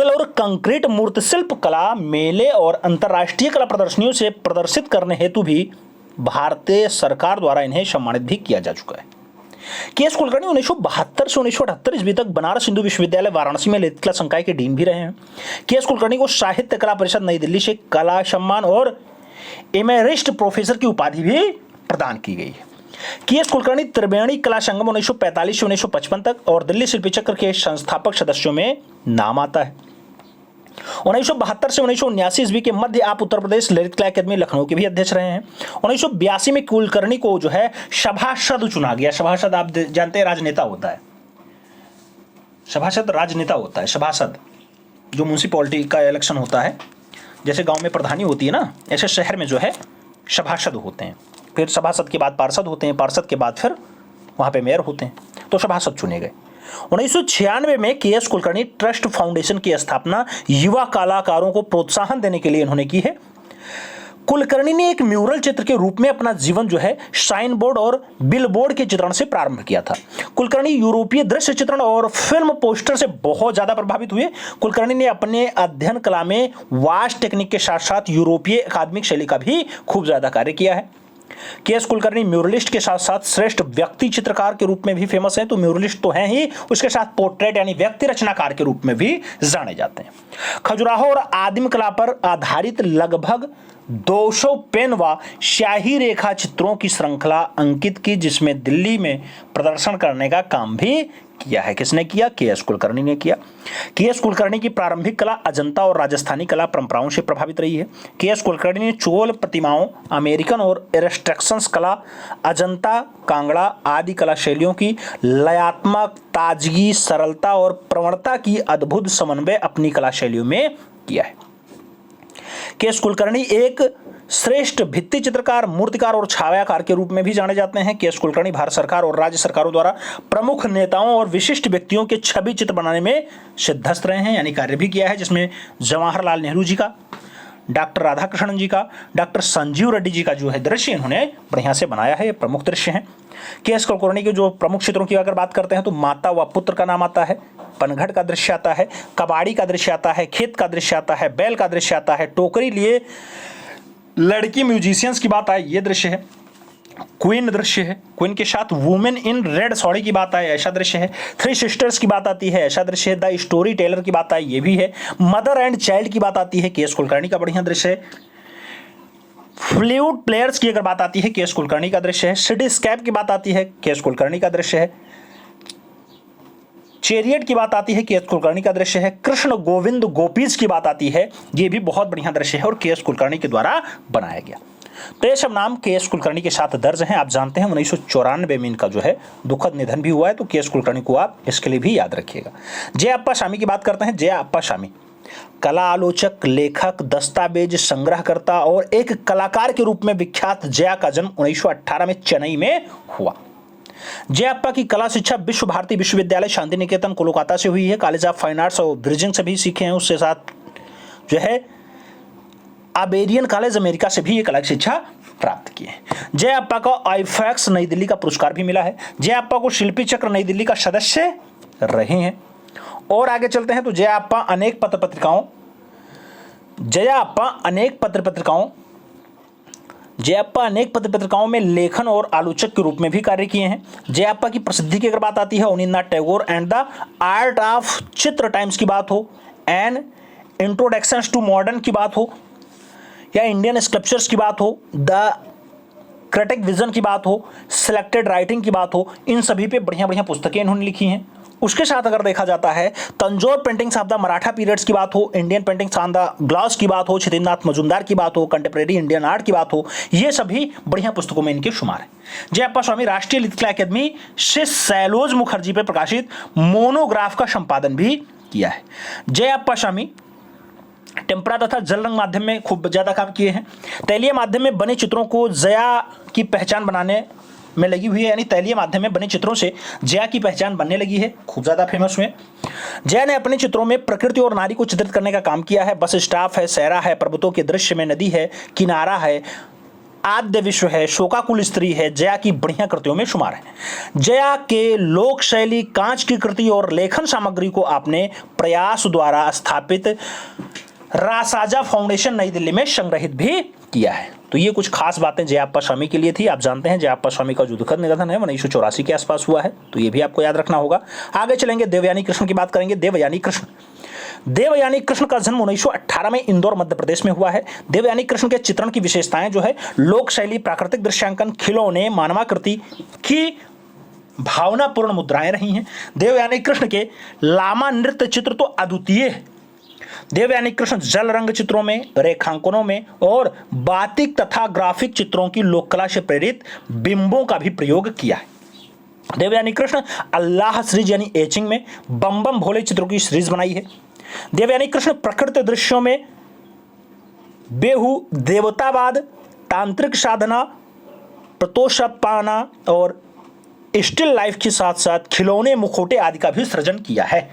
और कंक्रीट मूर्तिशिल्प कला मेले और अंतर्राष्ट्रीय कला प्रदर्शनियों से प्रदर्शित करने हेतु भी भारतीय सरकार द्वारा इन्हें सम्मानित भी किया जा चुका है। के.एस. कुलकर्णी 1972 से 1978 ईस्वी तक बनारस हिंदू विश्वविद्यालय वाराणसी में ललित कला संकाय के डीन भी रहे हैं। के.एस. कुलकर्णी को साहित्य कला परिषद नई दिल्ली से कला सम्मान और एमेरिस्ट प्रोफेसर की उपाधि भी प्रदान की गई है। के.एस. कुलकर्णी त्रिवेणी कला संगम 1945 से 1955 तक और दिल्ली शिल्पी चक्र के संस्थापक सदस्यों में नाम आता है। 1972 से 1979 ईस्वी के मध्य आप उत्तर प्रदेश ललित कला अकादमी लखनऊ के भी अध्यक्ष रहे हैं। 1982 में कुलकर्णी को जो है सभासद चुना गया। सभासद आप जानते हैं राजनेता होता है, सभासद जो म्यूनिसिपैलिटी का इलेक्शन होता है, जैसे गांव में प्रधानी होती है ना, ऐसे शहर में जो है सभासद होते हैं, फिर सभासद के बाद पार्षद होते हैं, पार्षद के बाद फिर वहां पे मेयर होते हैं, तो सभासद चुने गए। 1996 में के.एस. कुलकर्णी ट्रस्ट फाउंडेशन की स्थापना युवा कलाकारों को प्रोत्साहन देने के लिए इन्होंने की है। कुलकर्णी ने एक म्यूरल चित्र के रूप में अपना जीवन जो है साइन बोर्ड और बिलबोर्ड के चित्रण से प्रारंभ किया था। कुलकर्णी यूरोपीय दृश्य चित्रण और फिल्म पोस्टर से बहुत ज्यादा प्रभावित हुए। कुलकर्णी ने अपने अध्ययन कला में वास्ट टेक्निक के साथ साथ यूरोपीय अकादमिक शैली का भी खूब ज्यादा कार्य किया है। के.एस. कुलकर्णी म्यूरलिस्ट के साथ साथ श्रेष्ठ व्यक्ति चित्रकार के रूप में भी फेमस है, तो म्यूरलिस्ट तो हैं ही, उसके साथ पोर्ट्रेट यानी व्यक्ति रचनाकार के रूप में भी जाने जाते हैं। खजुराहो और आदिम कला पर आधारित लगभग 200 पेन व स्याही रेखा चित्रों की श्रृंखला अंकित की, जिसमें दिल्ली में प्रदर्शन करने का काम भी किया है। किसने किया? के.एस. कुलकर्णी ने किया। के.एस. कुलकर्णी की प्रारंभिक कला अजंता और राजस्थानी कला परंपराओं से प्रभावित रही है। के.एस. कुलकर्णी ने चोल प्रतिमाओं, अमेरिकन और एरस्ट्रक्शंस कला, अजंता, कांगड़ा आदि कला शैलियों की लयात्मक ताजगी, सरलता और प्रवणता की अद्भुत समन्वय अपनी कला शैलियों में किया है। के.एस. कुलकर्णी एक श्रेष्ठ भित्ति चित्रकार, मूर्तिकार और छायाकार के रूप में भी जाने जाते हैं। के.एस. कुलकर्णी भारत सरकार और राज्य सरकारों द्वारा प्रमुख नेताओं और विशिष्ट व्यक्तियों के छवि चित्र बनाने में सिद्धस्त रहे हैं, यानी कार्य भी किया है, जिसमें जवाहरलाल नेहरू जी का, डॉक्टर राधाकृष्णन जी का, डॉक्टर संजीव रेड्डी जी का जो है दृश्य इन्होंने बढ़िया से बनाया है। ये प्रमुख दृश्य हैं। के.एस. कुलकर्णी के जो प्रमुख चित्रों की अगर बात करते हैं तो माता व पुत्र का नाम आता है, पनघट का दृश्य आता है, कबाड़ी का दृश्य आता है, खेत का दृश्य आता है, बैल का दृश्य आता है, टोकरी लिए लड़की म्यूजिशियंस की बात आए, ये दृश्य है। क्वीन दृश्य है, क्वीन के साथ वुमेन इन रेड साड़ी की बात आए, ऐसा दृश्य है। थ्री सिस्टर्स की बात आती है, ऐसा दृश्य है। द स्टोरी टेलर की बात आए, ये भी है। मदर एंड चाइल्ड की बात आती है, के.एस. कुलकर्णी का बढ़िया दृश्य है। फ्लूट प्लेयर्स की अगर बात आती है, के.एस. कुलकर्णी का दृश्य है। सिटी स्कैप की बात आती है, के.एस. कुलकर्णी का दृश्य है। चेरियट की बात आती है, के एस कुलकर्णी का दृश्य है। कृष्ण गोविंद गोपीज की बात आती है, ये भी बहुत बढ़िया दृश्य है और के एस कुलकर्णी के द्वारा बनाया गया। तो ये सब नाम के एस कुलकर्णी के साथ दर्ज हैं। आप जानते हैं 1994 में इनका जो है दुखद निधन भी हुआ है, तो के एस कुलकर्णी को आप इसके लिए भी याद रखिएगा। जयाप्पा शामी की बात करते हैं। जयाप्पा शामी कला आलोचक, लेखक, दस्तावेज संग्रहकर्ता और एक कलाकार के रूप में विख्यात जया का जन्म 1918 में चेन्नई में हुआ। जयाप्पा की कला शिक्षा विश्व भारती विश्वविद्यालय शांति निकेतन कोलकाता से हुई है। कॉलेज ऑफ फाइन आर्ट्स और ब्रिजिंग से भी सीखे हैं। उसके साथ जो है अबेरियन कॉलेज अमेरिका से भी ये कला शिक्षा प्राप्त की है। जयाप्पा को आईफैक्स नई दिल्ली का पुरस्कार भी मिला है। जयाप्पा को शिल्पी चक्र नई दिल्ली का सदस्य रहे हैं। और आगे चलते हैं तो जयाप्पा अनेक पत्र पत्रिकाओं में लेखन और आलोचक के रूप में भी कार्य किए हैं। जयाप्पा की प्रसिद्धि की अगर बात आती है, Abanindranath Tagore and the art of चित्र टाइम्स की बात हो, एन इंट्रोडक्शन टू मॉडर्न की बात हो, या इंडियन स्कल्पचर्स की बात हो, द क्रिटिक विजन की बात हो, सिलेक्टेड राइटिंग की बात हो, इन सभी पे बढ़िया बढ़िया पुस्तकें इन्होंने लिखी हैं। उसके साथ अगर देखा जाता है Tanjore paintings of the Maratha periods की बात हो, Indian paintings on the glass की बात हो, छितेंद्रनाथ मजुमदार की बात हो, कंटेम्प्रेरी इंडियन आर्ट की बात हो, ये सभी बढ़िया पुस्तकों में इनके शुमार है। जयाप्पा स्वामी राष्ट्रीय लिखकला अकादमी से सैलोज मुखर्जी पर प्रकाशित मोनोग्राफ का संपादन भी किया है। जयाप्पा स्वामी टेम्परा तथा जल रंग माध्यम में खूब ज्यादा काम किए हैं। तैलीय माध्यम में बने चित्रों को जया की पहचान बनाने में लगी हुई है, यानी तैलीय माध्यम में बने चित्रों से जया की पहचान बनने लगी है, खूब ज्यादा फेमस हुए। जया ने अपने चित्रों में प्रकृति और नारी को चित्रित करने का काम किया है। बस स्टॉप है, सहरा है, पर्वतों के दृश्य में नदी है, किनारा है, आद्य विश्व है, शोकाकुल स्त्री है, जया की बढ़िया कृतियों में शुमार है। जया के लोक शैली, कांच की कृति और लेखन सामग्री को आपने प्रयास द्वारा स्थापित रासाजा फाउंडेशन नई दिल्ली में संग्रहित भी किया है। तो ये कुछ खास बातें जयाप्पा स्वामी के लिए थी। आप जानते हैं जयाप्पा स्वामी का जो दुखद निधन है 1984 के आसपास हुआ है, तो ये भी आपको याद रखना होगा। आगे चलेंगे, देवयानी कृष्ण की बात करेंगे। देवयानी कृष्ण का जन्म 1918 में इंदौर मध्य प्रदेश में हुआ है। देवयानी कृष्ण के चित्रण की विशेषताएं जो है लोक शैली, प्राकृतिक दृश्यांकन, खिलौने, मानवाकृति की भावनापूर्ण मुद्राएं रही हैं। देवयानी कृष्ण के लामा नृत्य चित्र तो अद्वितीय है। देवयानी कृष्ण जल रंग चित्रों में, रेखांकनों में और बातिक तथा ग्राफिक चित्रों की लोक कला से प्रेरित बिंबों का भी प्रयोग किया है। देवयानी कृष्ण अल्लाह सीरीज यानी एचिंग में बम बम भोले चित्रों की सीरीज बनाई है। देवयानी कृष्ण प्रकृति दृश्यों में बेहू, देवतावाद, तांत्रिक साधना, प्रतोषपाना और स्टिल लाइफ के साथ साथ खिलौने, मुखौटे आदि का भी सृजन किया है।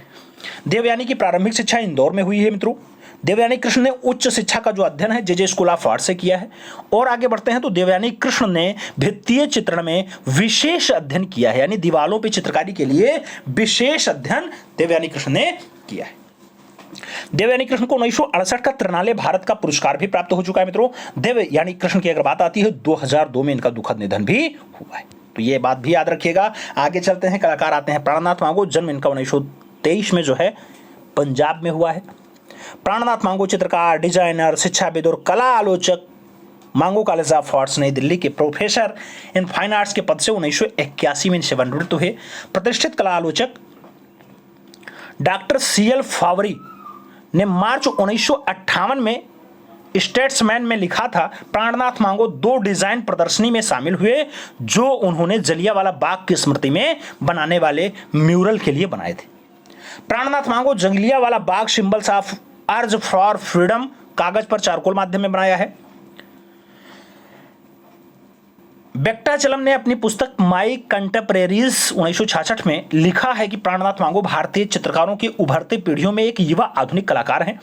देवयानी की प्रारंभिक शिक्षा इंदौर में हुई है मित्रों। देवयानी कृष्ण ने उच्च शिक्षा का जो अध्ययन है जे स्कूल ऑफ आर्ट से किया है। और आगे बढ़ते हैं तो देवयानी कृष्ण ने भित्तीय चित्रण में विशेष अध्ययन किया है, यानी दीवालों पर चित्रकारी के लिए विशेष अध्ययन देवयानी कृष्ण ने किया है। देवयानी कृष्ण को 1968 का त्रिनाले भारत का पुरस्कार भी प्राप्त हो चुका है मित्रों। देवयानी कृष्ण की अगर बात आती है 2002 में इनका दुखद निधन भी हुआ है, तो ये बात भी याद रखिएगा। आगे चलते हैं, कलाकार आते हैं प्राणनाथ मांगो। जन्म इनका 1923 में जो है पंजाब में हुआ है। प्राणनाथ मांगो चित्रकार, डिजाइनर, शिक्षाविद और कला आलोचक, मांगो कॉलेज ऑफ आर्ट्स नई दिल्ली के प्रोफेसर इन फाइन आर्ट्स के पद से 1981 में सेवानिवृत्त हुए। प्रतिष्ठित कला आलोचक डॉक्टर CL फावरी ने मार्च 1958 में स्टेट्समैन में लिखा था, प्राणनाथ मांगो 2 डिजाइन प्रदर्शनी में शामिल हुए जो उन्होंने जलियांवाला बाग की स्मृति में बनाने वाले म्यूरल के लिए बनाए थे। Pran Nath Mago Jallianwala Bagh symbols of urge for freedom कागज पर चारकोल माध्यम में बनाया है। वेंकटाचलम ने अपनी पुस्तक माई कंटेम्परेरीज 1966 में लिखा है कि प्राणनाथ मांगो भारतीय चित्रकारों की उभरती पीढ़ियों में एक युवा आधुनिक कलाकार हैं।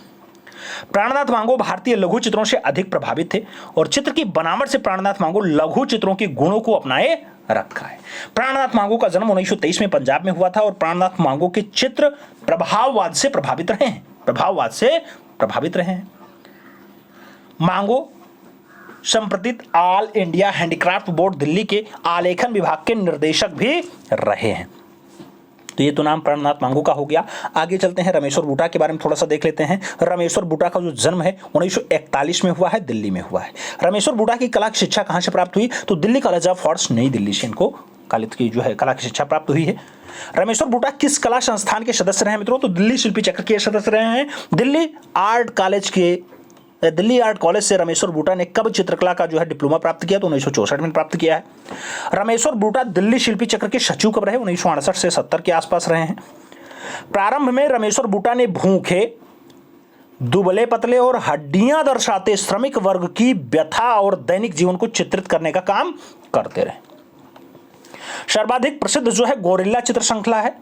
प्राणनाथ मांगो भारतीय लघु चित्रों से अधिक प्रभावित थे और चित्र की बनावट से प्राणनाथ मांगो लघु चित्रों के गुणों को अपनाए रखा है। प्राणनाथ मांगो का जन्म 1923 में पंजाब में हुआ था और प्राणनाथ मांगो के चित्र प्रभाववाद से प्रभावित रहे हैं। मांगो संप्रति all India handicraft board Delhi के आलेखन विभाग के निर्देशक भी रहे हैं। तो ये तो नाम प्राणनाथ मांगो का हो गया। आगे चलते हैं, रमेश्वर बूटा के बारे में थोड़ा सा देख लेते हैं। रमेश्वर बूटा का जो जन्म है 1941 में हुआ है, दिल्ली में हुआ है। रमेश्वर बूटा की कला की शिक्षा कहाँ से प्राप्त हुई? तो दिल्ली कॉलेज ऑफ आर्ट्स नई दिल्ली से इनको कालित की जो है कला की शिक्षा प्राप्त हुई है। रामेश्वर बूटा किस कला संस्थान के सदस्य रहे हैं मित्रों? तो दिल्ली शिल्पी चक्र के सदस्य रहे हैं। दिल्ली आर्ट कॉलेज से रामेश्वर बूटा ने कब चित्रकला का जो है डिप्लोमा प्राप्त किया? तो 1964 में प्राप्त किया है। रामेश्वर बूटा दिल्ली शिल्पी चक्र के सचिव कब रहे? 1968 से 70 के आसपास रहे हैं। प्रारंभ में रामेश्वर बूटा ने भूखे, दुबले पतले और हड्डियां दर्शाते श्रमिक वर्ग की व्यथा और दैनिक जीवन को चित्रित करने का काम करते रहे। सर्वाधिक प्रसिद्ध जो है गोरिल्ला चित्र श्रृंखला है।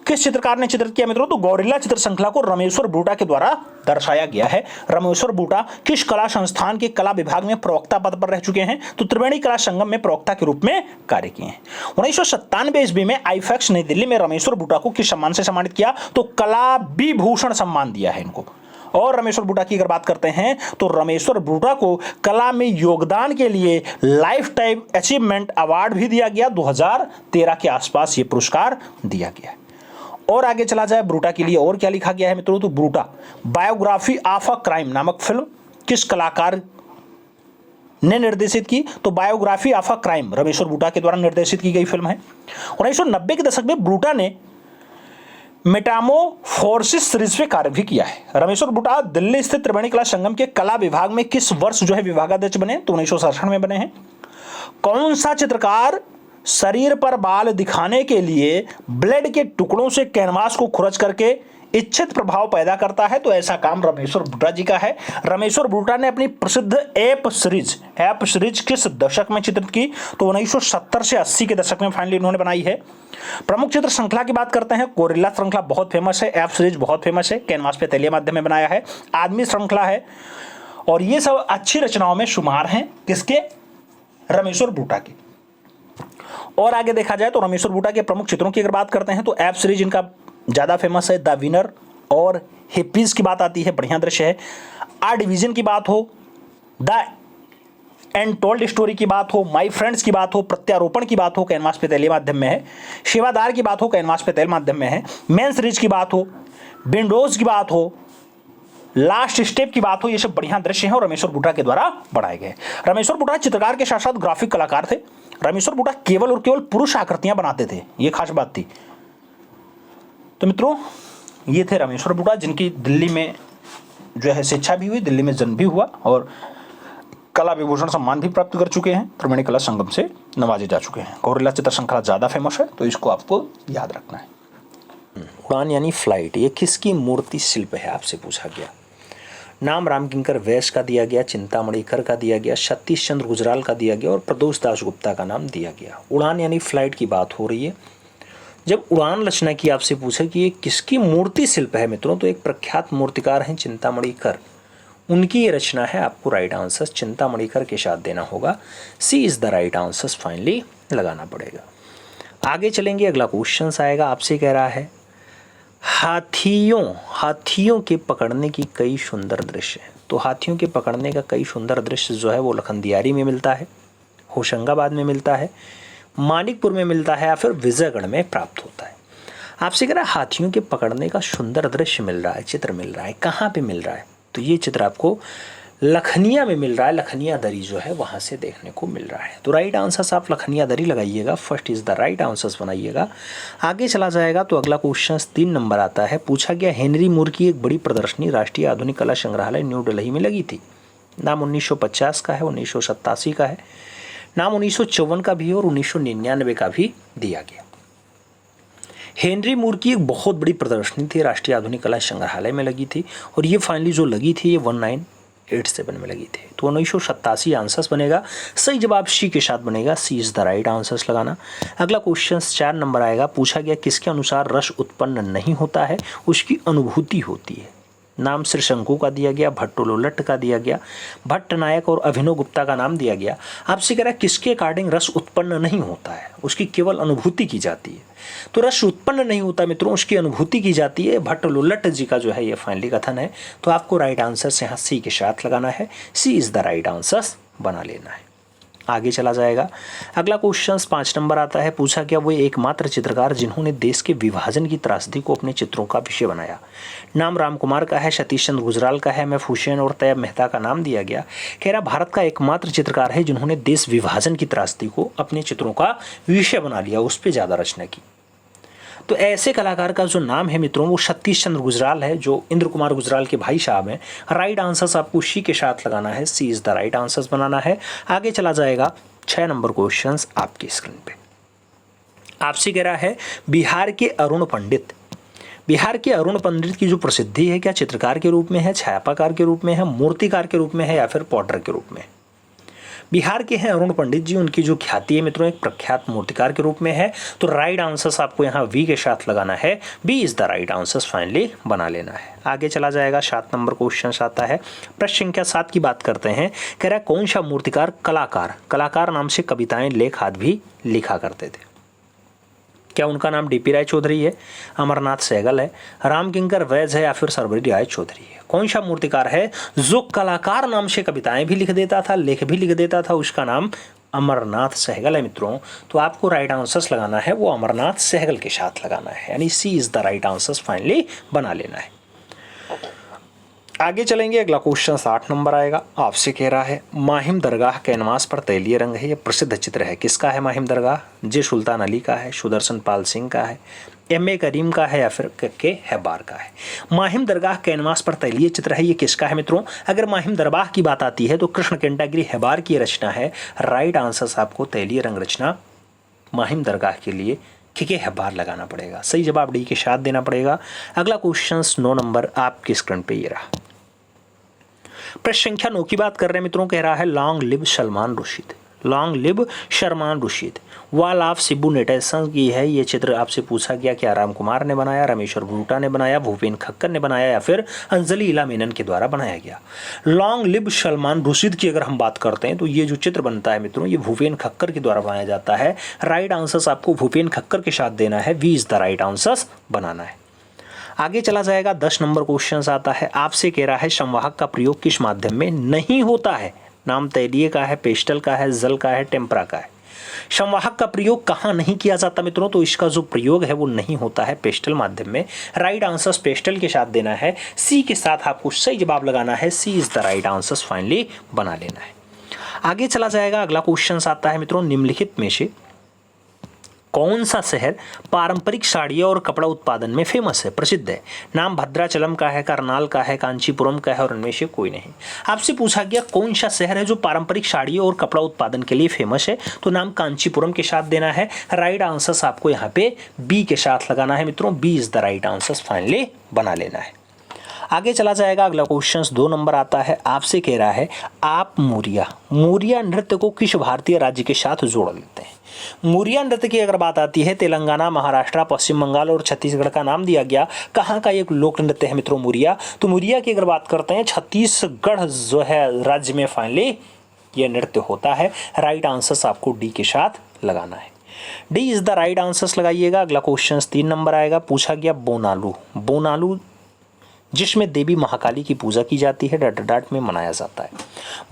किस चित्रकार ने चित्रित किया मित्रों? तो गोरिल्ला चित्र श्रृंखला को रामेश्वर बूटा के द्वारा दर्शाया गया है। रामेश्वर बूटा किस कला संस्थान के कला विभाग में प्रवक्ता पद पर रह चुके हैं? तो त्रिवेणी कला संगम में प्रवक्ता के रूप में कार्य किए हैं। 1997 ईस्वी में आईफैक्स नई दिल्ली में रामेश्वर बूटा को किस सम्मान से सम्मानित किया? तो कला विभूषण सम्मान दिया है इनको। और रामेश्वर बूटा की अगर बात करते हैं तो रामेश्वर बूटा को कला में योगदान के लिए लाइफ टाइम अचीवमेंट अवार्ड भी दिया गया। 2013 के आसपास ये पुरस्कार दिया गया। और आगे चला जाए बूटा के लिए और क्या लिखा गया है मित्रों? तो Boota biography of a crime नामक फिल्म किस कलाकार ने निर्देशित की? तो biography of a crime Rameshwar Boota के द्वारा निर्देशित की गई फिल्म है। 1990 के दशक में बूटा ने मेटामोफोर्सिस सीरीज पे कार्य भी किया है। रामेश्वर बूटा दिल्ली स्थित त्रिवेणी कला संगम के कला विभाग में किस वर्ष जो है विभागाध्यक्ष बने? तो 1967 में बने हैं। कौन सा चित्रकार शरीर पर बाल दिखाने के लिए ब्लेड के टुकड़ों से कैनवास को खुरच करके इच्छित प्रभाव पैदा करता है? तो ऐसा काम रामेश्वर बूटा जी का है। रामेश्वर बूटा ने अपनी प्रसिद्ध ऐप सीरीज किस दशक में चित्रित की? तो 1970 से 80 के दशक में फाइनली उन्होंने बनाई है। प्रमुख चित्र श्रृंखला की बात करते हैं। गोरिल्ला श्रृंखला बहुत फेमस है, ऐप सीरीज बहुत फेमस है, कैनवास पे तैलीय माध्यम में बनाया है। आदमी श्रृंखला है, और ये सब अच्छी रचनाओं में शुमार हैं। किसके? रामेश्वर बूटा की। और आगे देखा जाए तो रामेश्वर बूटा के प्रमुख चित्रों की अगर बात करते हैं तो ऐप सीरीज इनका ज़्यादा फेमस है। द विनर और हिप्पीज की बात आती है, बढ़िया दृश्य है। आर डिवीजन की बात हो, द एनटोल्ड स्टोरी की बात हो, माई फ्रेंड्स की बात हो, प्रत्यारोपण की बात हो, कैनवास पे तैलीय माध्यम में है। सेवादार की बात हो, कैनवास पे तैलीय माध्यम में है। मेन सीरीज की बात हो, विंडोज की बात हो, लास्ट स्टेप की बात हो, ये सब बढ़िया दृश्य हैं और रामेश्वर बूटा के द्वारा बनाए गए। रामेश्वर बूटा चित्रकार के साथ साथ ग्राफिक कलाकार थे। रामेश्वर बूटा केवल और केवल पुरुष आकृतियां बनाते थे, ये खास बात थी। तो मित्रों, ये थे रामेश्वर बूटा, जिनकी दिल्ली में जो है शिक्षा भी हुई, दिल्ली में जन्म भी हुआ और कला विभूषण सम्मान भी प्राप्त कर चुके हैं। त्रिवेणी कला संगम से नवाजे जा चुके हैं। गोरिल्ला चित्र श्रृंखला ज़्यादा फेमस है, तो इसको आपको याद रखना है। उड़ान यानी फ्लाइट, ये किसकी मूर्ति शिल्प है आपसे पूछा गया। नाम रामकिंकर वैश्य का दिया गया, चिंतामणिकर का दिया गया, सतीश चंद्र गुजराल का दिया गया और प्रदोष दास गुप्ता का नाम दिया गया। उड़ान यानी फ्लाइट की बात हो रही है। जब उड़ान रचना की आपसे पूछे कि ये किसकी मूर्ति शिल्प है मित्रों, तो एक प्रख्यात मूर्तिकार हैं चिंतामणिकर, उनकी ये रचना है। आपको राइट आंसर चिंतामणिकर के साथ देना होगा। C is the right answer finally लगाना पड़ेगा। आगे चलेंगे, अगला क्वेश्चन आएगा, आपसे कह रहा है हाथियों के पकड़ने की कई सुंदर दृश्य हैं। तो हाथियों के पकड़ने का कई सुंदर दृश्य जो है वो लखनदियारी में मिलता है, होशंगाबाद में मिलता है, मानिकपुर में मिलता है या फिर विजयगढ़ में प्राप्त होता है। आपसे कह रहा है हाथियों के पकड़ने का सुंदर दृश्य मिल रहा है, चित्र मिल रहा है, कहाँ पे मिल रहा है? तो ये चित्र आपको लखनिया में मिल रहा है। लखनिया दरी जो है वहाँ से देखने को मिल रहा है। तो राइट आंसर आप लखनिया दरी लगाइएगा, first is the right answer बनाइएगा। आगे चला जाएगा तो अगला क्वेश्चन 3 नंबर आता है। पूछा गया हेनरी मूर की एक बड़ी प्रदर्शनी राष्ट्रीय आधुनिक कला संग्रहालय न्यू दिल्ली में लगी थी। नाम 1950 का है, 1987 का है, नाम 1954 का भी है और 1999 का भी दिया गया। हेनरी मूर की एक बहुत बड़ी प्रदर्शनी थी, राष्ट्रीय आधुनिक कला संग्रहालय में लगी थी और ये फाइनली जो लगी थी ये 1987 में लगी थी। तो 1987 आंसर्स बनेगा। सही जवाब सी के साथ बनेगा, सी इज़ द राइट आंसर्स लगाना। अगला क्वेश्चन 4 नंबर आएगा। पूछा गया किसके अनुसार रस उत्पन्न नहीं होता है, उसकी अनुभूति होती है। नाम श्रीशंकु का दिया गया, भट्टोलोलट का दिया गया, भट्ट नायक और अभिनव गुप्ता का नाम दिया गया। आपसे कह रहा है किसके अकॉर्डिंग रस उत्पन्न नहीं होता है, उसकी केवल अनुभूति की जाती है। तो रस उत्पन्न नहीं होता मित्रों, उसकी अनुभूति की जाती है। भट्टोलोलट जी का जो है ये फाइनली कथन है। तो आपको राइट आंसर यहाँ सी के साथ लगाना है, सी इज़ द राइट आंसर बना लेना है। आगे चला जाएगा। अगला क्वेश्चन 5 नंबर आता है, पूछा गया वो एकमात्र चित्रकार जिन्होंने देश के विभाजन की त्रासदी को अपने चित्रों का विषय बनाया। नाम राम कुमार का है, सतीश चंद्र गुजराल का है, एम एफ हुसैन और तैयब मेहता का नाम दिया गया। कह रहा भारत का एकमात्र चित्रकार है जिन्होंने देश विभाजन की त्रासदी को अपने चित्रों का विषय बना लिया, उस पर ज़्यादा रचना की। तो ऐसे कलाकार का जो नाम है मित्रों वो सतीश चंद्र गुजराल है, जो इंद्र कुमार गुजराल के भाई साहब हैं। राइट आंसर्स आपको सी के साथ लगाना है, C is the right answers बनाना है। आगे चला जाएगा 6 नंबर क्वेश्चन आपकी स्क्रीन पे। आपसे कह रहा है बिहार के अरुण पंडित, बिहार के अरुण पंडित की जो प्रसिद्धि है क्या चित्रकार के रूप में है, छापाकार के रूप में है, मूर्तिकार के रूप में है या फिर पॉटर के रूप में। बिहार के हैं अरुण पंडित जी, उनकी जो ख्याति है मित्रों एक प्रख्यात मूर्तिकार के रूप में है। तो राइट आंसर्स आपको यहाँ वी के साथ लगाना है, B is the right answers finally बना लेना है। आगे चला जाएगा 7 नंबर क्वेश्चन आता है, प्रश्न संख्या 7 की बात करते हैं। कह रहा है कौन सा मूर्तिकार कलाकार नाम से कविताएं लेख आदि भी लिखा करते थे। क्या उनका नाम डीपी राय चौधरी है, अमरनाथ सहगल है, राम किंकर वैज है या फिर सर्वरी राय चौधरी है। कौन सा मूर्तिकार है जो कलाकार नाम से कविताएं भी लिख देता था, लेख भी लिख देता था, उसका नाम अमरनाथ सहगल है मित्रों। तो आपको राइट आंसर्स लगाना है वो अमरनाथ सहगल के साथ लगाना है, यानी C is the right answers finally बना लेना है। आगे चलेंगे, अगला क्वेश्चन 8 नंबर आएगा। आपसे कह रहा है माहिम दरगाह कैनवास पर तैलीय रंग है, ये प्रसिद्ध चित्र है, किसका है माहिम दरगाह, जे सुल्तान अली का है, सुदर्शन पाल सिंह का है, एम ए करीम का है या फिर के हैबार का है। माहिम दरगाह कैनवास पर तैलीय चित्र है, ये किसका है मित्रों। अगर माहिम दरगाह की बात आती है तो कृष्ण कैंटागिरी हैबार की रचना है। राइट आंसर्स आपको तैलीय रंग रचना माहिम दरगाह के लिए के हैबार लगाना पड़ेगा, सही जवाब डी के साथ देना पड़ेगा। अगला क्वेश्चन 9 नंबर आपके स्क्रीन पे ये रहा। प्रश्न संख्या 9 की बात कर रहे हैं मित्रों, कह रहा है long live Salman Rushdie, long live Salman Rushdie. Wall of सिब्बू नेटेशन की है ये चित्र, आपसे पूछा गया क्या राम कुमार ने बनाया, रमेश्वर भूटा ने बनाया, भूपेन खक्कर ने बनाया या फिर अंजलि इला मेनन के द्वारा बनाया गया। लॉन्ग लिव सलमान रुशीद की अगर हम बात करते हैं तो ये जो चित्र बनता है मित्रों ये भूपेन खक्कर के द्वारा बनाया जाता है। राइट आंसर्स आपको भूपेन खक्कर के साथ देना है, V is the right answers बनाना है। आगे चला जाएगा 10 नंबर क्वेश्चन आता है। आपसे कह रहा है संवाहक का प्रयोग किस माध्यम में नहीं होता है। नाम तैलीय का है, पेस्टल का है, जल का है, टेम्परा का है। संवाहक का प्रयोग कहाँ नहीं किया जाता मित्रों, तो इसका जो प्रयोग है वो नहीं होता है पेस्टल माध्यम में। राइट आंसर्स पेस्टल के साथ देना है, सी के साथ आपको सही जवाब लगाना है, C is the right answers finally बना लेना है। आगे चला जाएगा, अगला क्वेश्चन आता है मित्रों, निम्नलिखित में से कौन सा शहर पारंपरिक साड़ियों और कपड़ा उत्पादन में फेमस है, प्रसिद्ध है। नाम भद्राचलम का है, करनाल का है, कांचीपुरम का है और उनमें से कोई नहीं। आपसे पूछा गया कौन सा शहर है जो पारंपरिक साड़ियों और कपड़ा उत्पादन के लिए फेमस है, तो नाम कांचीपुरम के साथ देना है। राइट आंसर्स आपको यहाँ पे बी के साथ लगाना है मित्रों, B is the right answers finally बना लेना है। आगे चला जाएगा, अगला क्वेश्चन 2 नंबर आता है। आपसे कह रहा है आप मोरिया नृत्य को किस भारतीय राज्य के साथ जोड़ लेते हैं। मोरिया नृत्य की अगर बात आती है तेलंगाना, महाराष्ट्र, पश्चिम बंगाल और छत्तीसगढ़ का नाम दिया गया। कहाँ का एक लोक नृत्य है मित्रों मोरिया, तो मोरिया की अगर बात करते हैं छत्तीसगढ़ जो है राज्य में फाइनली ये नृत्य होता है। राइट आंसर्स आपको डी के साथ लगाना है, D is the right answers लगाइएगा। अगला क्वेश्चन 3 नंबर आएगा। पूछा गया बोनालू जिसमें देवी महाकाली की पूजा की जाती है, डट में मनाया जाता है।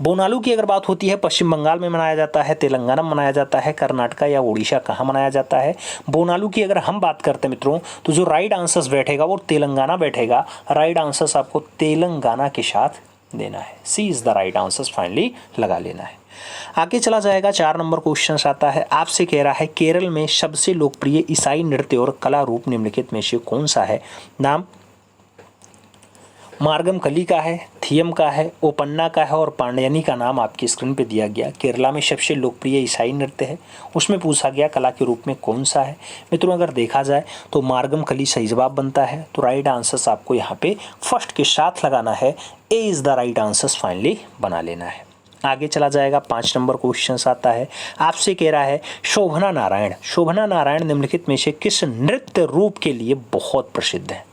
बोनालू की अगर बात होती है पश्चिम बंगाल में मनाया जाता है, तेलंगाना में मनाया जाता है, कर्नाटका या उड़ीसा कहाँ मनाया जाता है। बोनालू की अगर हम बात करते हैं मित्रों तो जो राइट आंसर्स बैठेगा वो तेलंगाना बैठेगा। राइट आंसर्स आपको तेलंगाना के साथ देना है, C is the right answers finally लगा लेना है। आगे चला जाएगा, 4 नंबर क्वेश्चन आता है। आपसे कह रहा है केरल में सबसे लोकप्रिय ईसाई नृत्य और कला रूप निम्नलिखित में से कौन सा है। नाम मार्गम कली का है, थियम का है, ओपन्ना का है और पांड्यानी का नाम आपकी स्क्रीन पे दिया गया। केरला में सबसे लोकप्रिय ईसाई नृत्य है, उसमें पूछा गया कला के रूप में कौन सा है। मित्रों अगर देखा जाए तो मार्गम कली सही जवाब बनता है, तो राइट आंसर्स आपको यहाँ पे फर्स्ट के साथ लगाना है, A is the right answers finally बना लेना है। आगे चला जाएगा, 5 नंबर क्वेश्चन आता है। आपसे कह रहा है शोभना नारायण निम्नलिखित में से किस नृत्य रूप के लिए बहुत प्रसिद्ध है।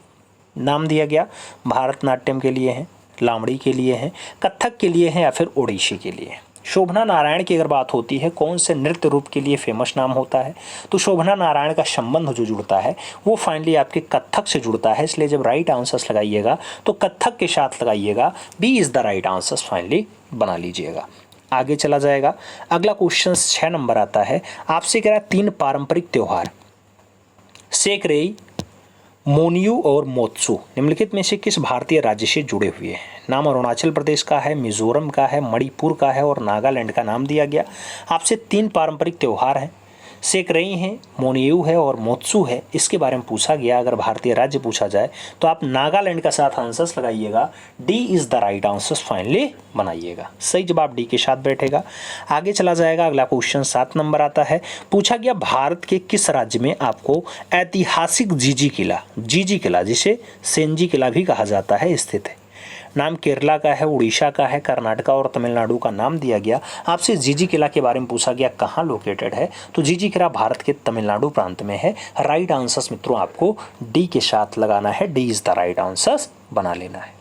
नाम दिया गया भारतनाट्यम के लिए है, लावणी के लिए है, कथक के लिए है या फिर ओडिसी के लिए। शोभना नारायण की अगर बात होती है कौन से नृत्य रूप के लिए फेमस नाम होता है, तो शोभना नारायण का संबंध जो जुड़ता है वो फाइनली आपके कथक से जुड़ता है। इसलिए जब राइट आंसर्स लगाइएगा तो कथक के साथ लगाइएगा, B is the right answers finally बना लीजिएगा। आगे चला जाएगा। अगला क्वेश्चन 6 नंबर आता है, आपसे कह रहा है 3 पारंपरिक त्योहार सेकरेई, मोनियू और मोत्सू निम्नलिखित में से किस भारतीय राज्य से जुड़े हुए हैं? नाम अरुणाचल प्रदेश का है, मिजोरम का है, मणिपुर का है और नागालैंड का नाम दिया गया। आपसे 3 पारंपरिक त्योहार हैं, सेकरई है, मोनियू है और मोत्सू है, इसके बारे में पूछा गया। अगर भारतीय राज्य पूछा जाए तो आप नागालैंड का साथ आंसर्स लगाइएगा। D is the right answers finally बनाइएगा। सही जवाब डी के साथ बैठेगा। आगे चला जाएगा। अगला क्वेश्चन 7 नंबर आता है, पूछा गया भारत के किस राज्य में आपको ऐतिहासिक जीजी किला जिसे सेंजी किला भी कहा जाता है स्थित है? नाम केरला का है, उड़ीसा का है, कर्नाटका और तमिलनाडु का नाम दिया गया। आपसे जीजी किला के बारे में पूछा गया कहाँ लोकेटेड है, तो जीजी किला भारत के तमिलनाडु प्रांत में है। राइट आंसर्स मित्रों आपको डी के साथ लगाना है। D is the right answers बना लेना है।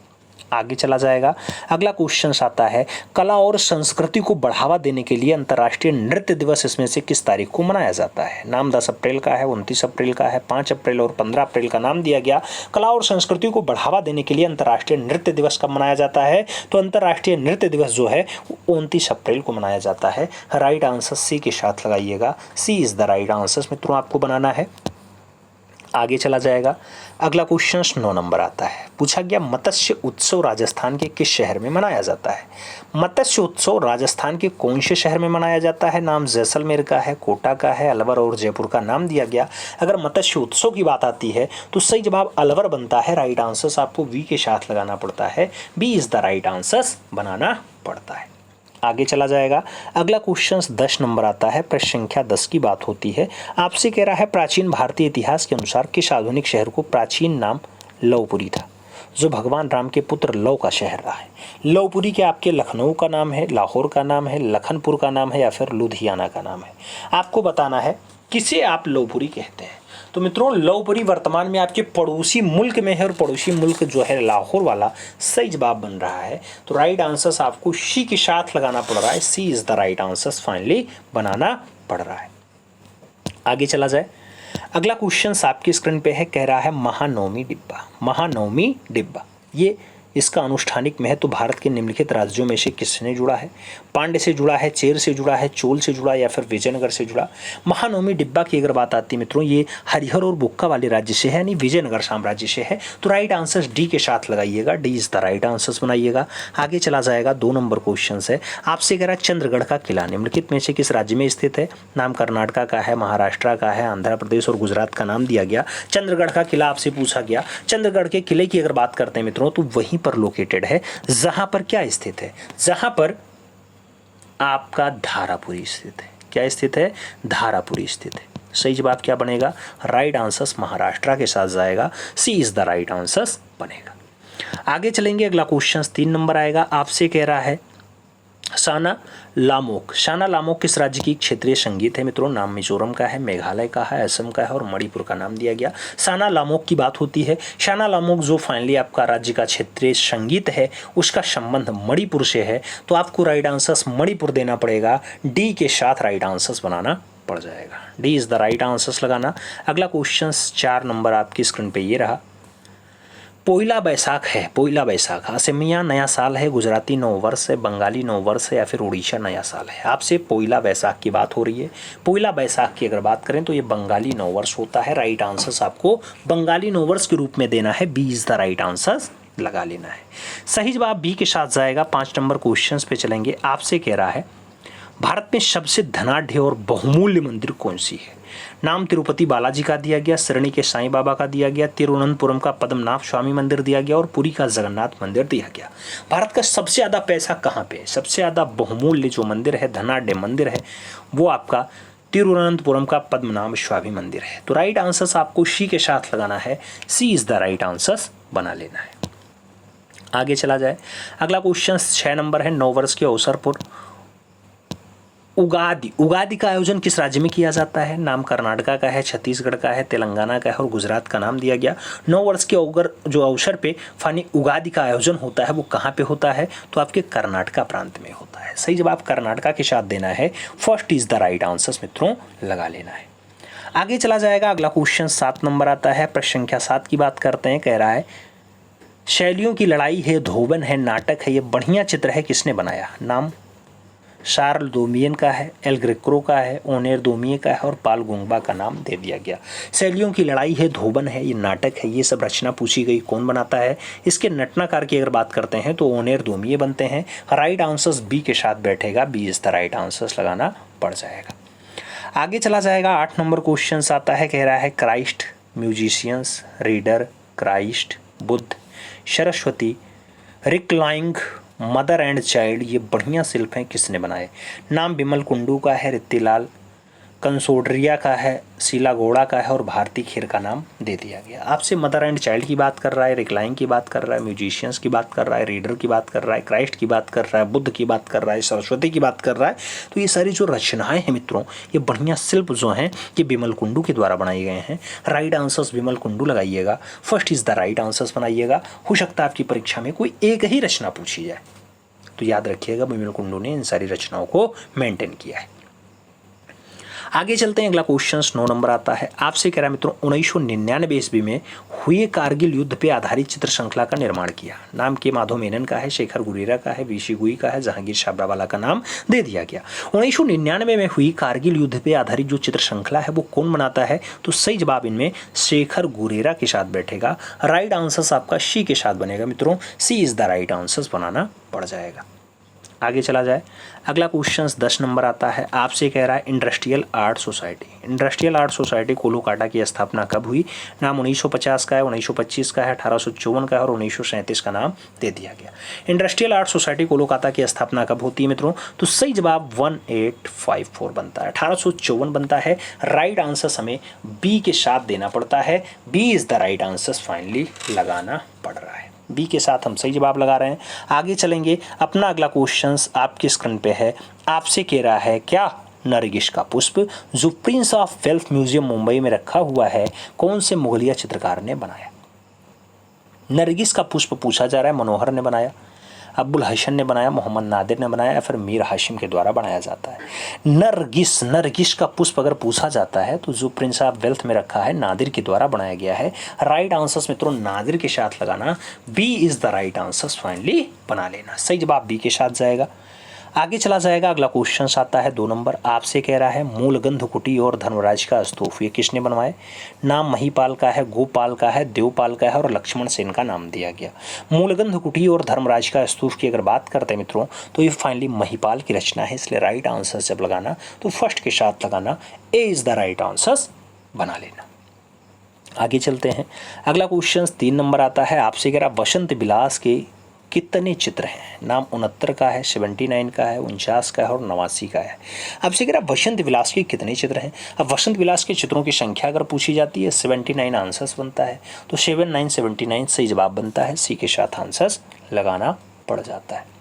आगे चला जाएगा। अगला क्वेश्चन आता है, कला और संस्कृति को बढ़ावा देने के लिए अंतर्राष्ट्रीय नृत्य दिवस इसमें से किस तारीख को मनाया जाता है? नाम 10 अप्रैल का है, 29 अप्रैल का है, 5 अप्रैल और 15 अप्रैल का नाम दिया गया। कला और संस्कृति को बढ़ावा देने के लिए अंतर्राष्ट्रीय नृत्य दिवस कब मनाया जाता है? तो अंतर्राष्ट्रीय नृत्य दिवस जो है 29 अप्रैल को मनाया जाता है। राइट आंसर सी के साथ लगाइएगा। सी इज द राइट आंसर मित्रों आपको बनाना है। आगे चला जाएगा। अगला क्वेश्चन 9 नंबर आता है, पूछा गया मत्स्य उत्सव राजस्थान के किस शहर में मनाया जाता है? मत्स्य उत्सव राजस्थान के कौन से शहर में मनाया जाता है? नाम जैसलमेर का है, कोटा का है, अलवर और जयपुर का नाम दिया गया। अगर मत्स्य उत्सव की बात आती है तो सही जवाब अलवर बनता है। राइट आंसर्स आपको वी के साथ लगाना पड़ता है। B is the right answers बनाना पड़ता है। आगे चला जाएगा। अगला क्वेश्चन 10 नंबर आता है, प्रश्न संख्या 10 की बात होती है। आपसे कह रहा है प्राचीन भारतीय इतिहास के अनुसार किस आधुनिक शहर को प्राचीन नाम लवपुरी था, जो भगवान राम के पुत्र लव का शहर रहा है? लवपुरी के आपके लखनऊ का नाम है, लाहौर का नाम है, लखनपुर का नाम है या फिर लुधियाना का नाम है? आपको बताना है किसे आप लवपुरी कहते हैं। तो मित्रों लवपुरी वर्तमान में आपके पड़ोसी मुल्क में है और पड़ोसी मुल्क जो है लाहौर वाला सही जवाब बन रहा है। तो राइट आंसर्स आपको सी के साथ लगाना पड़ रहा है। C is the right answers finally बनाना पड़ रहा है। आगे चला जाए। अगला क्वेश्चन आपकी स्क्रीन पे है, कह रहा है महानवमी डिब्बा। महानवमी डिब्बा ये इसका अनुष्ठानिक महत्व भारत के निम्नलिखित राज्यों में से किसने जुड़ा है? पांड्य से जुड़ा है, चेर से जुड़ा है, चोल से जुड़ा या फिर विजयनगर से जुड़ा? महानवमी डिब्बा की अगर बात आती है मित्रों, ये हरिहर और बुक्का वाले राज्य से है, यानी विजयनगर साम्राज्य से है। तो राइट आंसर डी के साथ लगाइएगा। D is the right answers बनाइएगा। आगे चला जाएगा। 2 नंबर क्वेश्चन है, आपसे कह रहा है चंद्रगढ़ का किला निम्नलिखित में से किस राज्य में स्थित है? नाम कर्नाटका का है, महाराष्ट्र का है, आंध्र प्रदेश और गुजरात का नाम दिया गया। चंद्रगढ़ का किला आपसे पूछा गया। चंद्रगढ़ के किले की अगर बात करते हैं मित्रों, तो वहीं पर लोकेटेड है जहां पर क्या स्थित है? जहां पर आपका धारापुरी स्थित है। क्या स्थित है? धारापुरी स्थित है। सही जवाब क्या बनेगा? राइट आंसर्स महाराष्ट्र के साथ जाएगा। सी इज द राइट आंसर्स बनेगा। आगे चलेंगे। अगला क्वेश्चन 3 नंबर आएगा। आपसे कह रहा है शाना लामोक। शाना लामोक किस राज्य की क्षेत्रीय संगीत है मित्रों? नाम मिजोरम का है, मेघालय का है, असम का है और मणिपुर का नाम दिया गया। शाना लामोक की बात होती है। शाना लामोक जो फाइनली आपका राज्य का क्षेत्रीय संगीत है उसका संबंध मणिपुर से है। तो आपको राइट आंसर्स मणिपुर देना पड़ेगा। डी के साथ राइट आंसर्स बनाना पड़ जाएगा। D is the right answers लगाना। अगला क्वेश्चन 4 नंबर आपकी स्क्रीन पे ये रहा। पोइला बैसाख है। पोइला बैसाख असमिया नया साल है, गुजराती नव वर्ष है, बंगाली नव वर्ष है या फिर उड़ीसा नया साल है? आपसे पोइला बैसाख की बात हो रही है। पोइला बैसाख की अगर बात करें तो ये बंगाली नव वर्ष होता है। राइट आंसर्स आपको बंगाली नव वर्ष के रूप में देना है। B is the right answers लगा लेना है। सही जवाब बी के साथ जाएगा। 5 नंबर क्वेश्चन पे चलेंगे। आपसे कह रहा है भारत में सबसे धनाढ्य और बहुमूल्य मंदिर कौन सी है? नाम तिरुपति बालाजी का दिया गया, सरणी के साईं बाबा का दिया गया, तिरुवनंतपुरम का पद्मनाभ स्वामी मंदिर दिया गया और पुरी का जगन्नाथ मंदिर दिया गया। भारत का सबसे ज़्यादा पैसा कहाँ पे है? सबसे ज़्यादा बहुमूल्य जो मंदिर है, धनाढ्य मंदिर है, वो आपका तिरुवनंतपुरम का पद्मनाभ स्वामी मंदिर है। तो राइट आंसर्स आपको सी के साथ लगाना है। C is the right answers बना लेना है। आगे चला जाए। अगला क्वेश्चन 6 नंबर है। 9 वर्ष के अवसर पर उगादि का आयोजन किस राज्य में किया जाता है? नाम कर्नाटका का है, छत्तीसगढ़ का है, तेलंगाना का है और गुजरात का नाम दिया गया। 9 वर्ष के अवसर पे फानी उगादि का आयोजन होता है, वो कहाँ पे होता है? तो आपके कर्नाटका प्रांत में होता है। सही जवाब कर्नाटका के साथ देना है। First is the right answers मित्रों लगा लेना है। आगे चला जाएगा। अगला क्वेश्चन 7 नंबर आता है। प्रश्न संख्या 7 की बात करते हैं। कह रहा है शैलियों की लड़ाई है, धोबन है, नाटक है, ये बढ़िया चित्र है, किसने बनाया? नाम शार्ल डोमियन का है, एल ग्रेको का है, ओनेर डोमिये का है और पाल गुंगबा का नाम दे दिया गया। शैलियों की लड़ाई है, धोबन है, ये नाटक है, ये सब रचना पूछी गई, कौन बनाता है। इसके नटनाकार की अगर बात करते हैं तो ओनेर डोमिये बनते हैं। राइट आंसर्स बी के साथ बैठेगा, B is the right answers लगाना पड़ जाएगा। आगे चला जाएगा। 8 नंबर क्वेश्चन आता है, कह रहा है Christ, musicians, reader, Christ, Buddha, Saraswati, reclining, mother and child, ये बढ़िया शिल्प हैं, किसने बनाए। नाम बिमल कुंडू का है, रित्तीलाल कंसोड्रिया का है, शीला गौड़ा का है और भारती खेर का नाम दे दिया गया। आपसे मदर एंड चाइल्ड की बात कर रहा है, रिक्लाइंग की बात कर रहा है, म्यूजिशियंस की बात कर रहा है, रीडर की बात कर रहा है, क्राइस्ट की बात कर रहा है, बुद्ध की बात कर रहा है, सरस्वती की बात कर रहा है। तो ये सारी जो रचनाएं हैं मित्रों, ये बढ़िया शिल्प जो हैं ये बिमल कुंडू के द्वारा बनाए गए हैं। राइट आंसर्स बिमल कुंडू लगाइएगा, first is the right answers बनाइएगा। हो सकता है आपकी परीक्षा में कोई एक ही रचना पूछी जाए, तो याद रखिएगा बिमल कुंडू ने इन सारी रचनाओं को मेंटेन किया है। आगे चलते हैं। अगला क्वेश्चन 9 नंबर आता है, आपसे कह रहा है मित्रों 1999 ईस्वी में हुए कारगिल युद्ध पे आधारित चित्र श्रृंखला का निर्माण किया। नाम के माधव मेनन का है, शेखर गुरेरा का है, वीसी गुई का है, जहांगीर छाबरावाला का नाम दे दिया गया। 1999 में हुई कारगिल युद्ध पे आधारित जो चित्र श्रृंखला है वो कौन बनाता है, तो सही जवाब इनमें शेखर गुरेरा के साथ बैठेगा। राइट आंसर्स आपका सी के साथ बनेगा मित्रों, सी इज द राइट आंसर्स बनाना पड़ जाएगा। आगे चला जाए। अगला क्वेश्चन 10 नंबर आता है, आपसे कह रहा है industrial art society. Industrial art society Kolkata की स्थापना कब हुई। नाम 1950 का है, 1925 का है, 1854 का है और 1937 का नाम दे दिया गया। इंडस्ट्रियल आर्ट सोसाइटी कोलकाता की स्थापना कब होती है मित्रों, तो सही जवाब 1854 बनता है, 1854 बनता है। राइट आंसर हमें बी के साथ देना पड़ता है, B is the right answer finally लगाना पड़ रहा है। बी के साथ हम सही जवाब लगा रहे हैं। आगे चलेंगे। अपना अगला क्वेश्चन आपकी स्क्रीन पे है, आपसे कह रहा है क्या नरगिस का पुष्प जो Prince of wealth museum Mumbai में रखा हुआ है कौन से मुगलिया चित्रकार ने बनाया। नरगिस का पुष्प पूछा जा रहा है, मनोहर ने बनाया, अब्बुल हसन ने बनाया, मोहम्मद नादिर ने बनाया या फिर मीर हाशिम के द्वारा बनाया जाता है। नरगिस का पुष्प अगर पूछा जाता है तो जो प्रिंस ऑफ वेल्थ में रखा है नादिर के द्वारा बनाया गया है। राइट आंसर्स मित्रों नादिर के साथ लगाना, B is the right answers finally बना लेना। सही जवाब बी के साथ जाएगा। आगे चला जाएगा। अगला क्वेश्चन आता है 2 नंबर, आपसे कह रहा है मूलगंध कुटी और धर्मराज का स्तूप ये किसने बनवाए। नाम महिपाल का है, गोपाल का है, देवपाल का है और लक्ष्मण सेन का नाम दिया गया। मूलगंध कुटी और धर्मराज का स्तूप की अगर बात करते हैं मित्रों तो ये फाइनली महिपाल की रचना है, इसलिए राइट आंसर जब लगाना तो फर्स्ट के साथ लगाना, ए इज द राइट आंसर बना लेना। आगे चलते हैं। अगला क्वेश्चन 3 नंबर आता है, आपसे कह रहा वसंत विलास के कितने चित्र हैं। नाम 69 का है, 79 का है, 49 का है और 89 का है। आपसे कह रहा वसंत विलास के कितने चित्र हैं। अब वसंत विलास के चित्रों की संख्या अगर पूछी जाती है 79 आंसर्स बनता है, तो 79 सही जवाब बनता है, सी के साथ आंसर्स लगाना पड़ जाता है।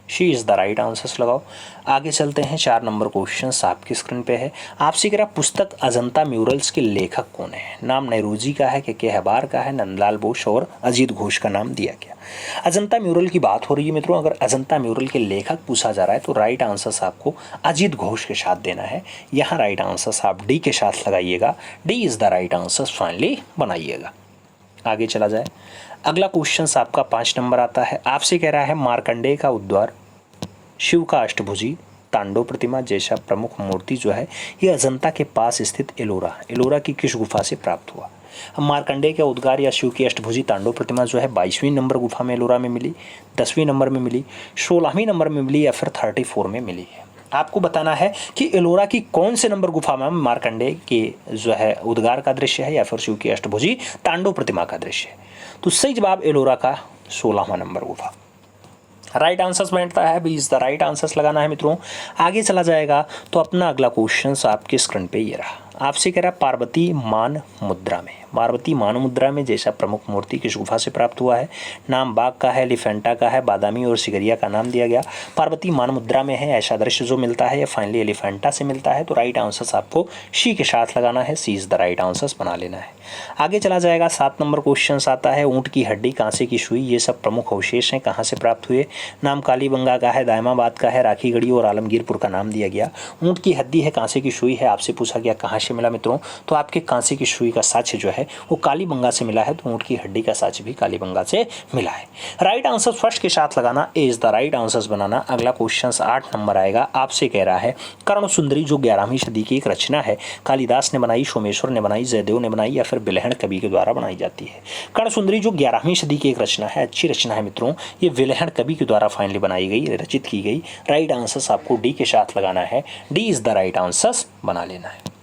She is the right answers लगाओ। आगे चलते हैं। 4 नंबर क्वेश्चन आपकी स्क्रीन पे है, आपसे कह रहा पुस्तक अजंता म्यूरल्स के लेखक कौन है। नाम नेहरूजी का है, के हबार का है, नंदलाल बोस और अजीत घोष का नाम दिया गया। अजंता म्यूरल की बात हो रही है मित्रों, अगर अजंता म्यूरल के लेखक पूछा जा रहा है तो राइट आंसर्स आपको अजीत घोष के साथ देना है। यहाँ राइट आंसर्स आप डी के साथ लगाइएगा, D is the right answers finally बनाइएगा। आगे चला जाए। अगला क्वेश्चन आपका 5 नंबर आता है, आपसे कह रहा है मार्कंडेय का उद्वार, शिव का अष्टभुजी, तांडव प्रतिमा जैसा प्रमुख मूर्ति जो है ये अजंता के पास स्थित एलोरा की किस गुफा से प्राप्त हुआ। मार्कंडेय का उद्गार या शिव की अष्टभुजी तांडव प्रतिमा जो है 22वीं नंबर गुफा में एलोरा में मिली, 10वीं नंबर में मिली, 16वीं नंबर में मिली या फिर 34 में मिली है। आपको बताना है कि एलोरा की कौन से नंबर गुफा में मार्कंडेय के जो है उद्गार का दृश्य है या फिर शिव की अष्टभुजी तांडव प्रतिमा का दृश्य है। तो सही जवाब एलोरा का 16वां नंबर गुफा। राइट आंसर्स बैठता है, B is the right answers लगाना है मित्रों। आगे चला जाएगा तो अपना अगला क्वेश्चन आपके स्क्रीन पे ये रहा, आपसे कह रहा पार्वती मान मुद्रा में, पार्वती मान मुद्रा में जैसा प्रमुख मूर्ति किस गुफा से प्राप्त हुआ है। नाम बाघ का है, एलिफेंटा का है, बादामी और सिगरिया का नाम दिया गया। पार्वती मान मुद्रा में है, ऐसा दृश्य जो मिलता है ये फाइनली एलिफेंटा से मिलता है, तो राइट आंसर्स आपको सी के साथ लगाना है, C is the right answers बना लेना है। आगे चला जाएगा। 7 नंबर क्वेश्चन आता है, ऊँट की हड्डी, कांसे की सुई ये सब प्रमुख अवशेष हैं, कहाँ से प्राप्त हुए। नाम कालीबंगा का है, दायमाबाद का है, राखीगढ़ी और आलमगीरपुर का नाम दिया गया। ऊँट की हड्डी है, कांसे की सुई है, आपसे पूछा गया कहाँ साक्ष्य मिला मित्रों, तो आपके कांसे की सुई का साक्ष्य जो है वो कालीबंगा से मिला है, तो ऊँट की हड्डी का साक्ष्य भी कालीबंगा से मिला है। राइट आंसर फर्स्ट के साथ लगाना, ए इज द राइट आंसर्स बनाना। अगला क्वेश्चन 8 नंबर आएगा, आपसे कह रहा है कर्ण सुंदरी जो 11वीं सदी की एक रचना है, कालिदास ने बनाई, सोमेश्वर ने बनाई, जयदेव ने बनाई या फिर विलहण कवि के द्वारा बनाई जाती है। कर्ण सुंदरी जो 11वीं सदी की एक रचना है, अच्छी रचना है मित्रों, ये विलहण कवि के द्वारा फाइनली बनाई गई, रचित की गई। राइट आंसर्स आपको डी के साथ लगाना है, D is the right answers बना लेना है।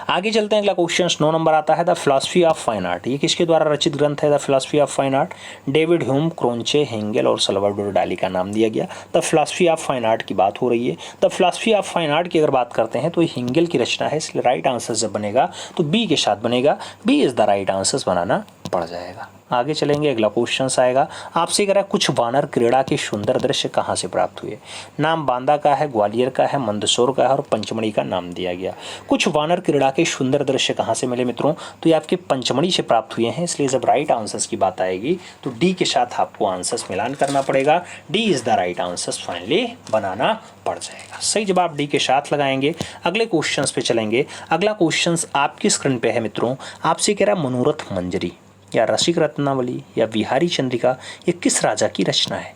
आगे चलते हैं, अगला क्वेश्चन 9 नंबर आता है the philosophy of fine art. ये किसके द्वारा रचित ग्रंथ है the philosophy of fine art? David Hume, Croce, हेंगेल और सल्वाडोर डाली का नाम दिया गया। The philosophy of fine art की बात हो रही है। The philosophy of fine art की अगर बात करते हैं तो हेंगेल की रचना है, इसलिए राइट आंसर जब बनेगा तो बी के साथ बनेगा, B is the right answer बनाना पड़ जाएगा। आगे चलेंगे, अगला क्वेश्चन आएगा, आपसे कह रहा है कुछ वानर क्रीड़ा के सुंदर दृश्य कहाँ से प्राप्त हुए? नाम बांदा का है, ग्वालियर का है, मंदसौर का है और पंचमढ़ी का नाम दिया गया। कुछ वानर क्रीड़ा के सुंदर दृश्य कहाँ से मिले मित्रों? तो ये आपके पंचमढ़ी से प्राप्त हुए हैं, इसलिए जब राइट आंसर्स की बात आएगी तो डी के साथ आपको आंसर्स मिलान करना पड़ेगा, D is the right answers finally बनाना पड़ जाएगा। सही जवाब डी के साथ लगाएंगे। अगले क्वेश्चन पे चलेंगे। अगला क्वेश्चन आपकी स्क्रीन पे है मित्रों, आपसे कह रहा है मनोरथ मंजरी या रसिक रत्नावली या बिहारी चंद्रिका ये किस राजा की रचना है?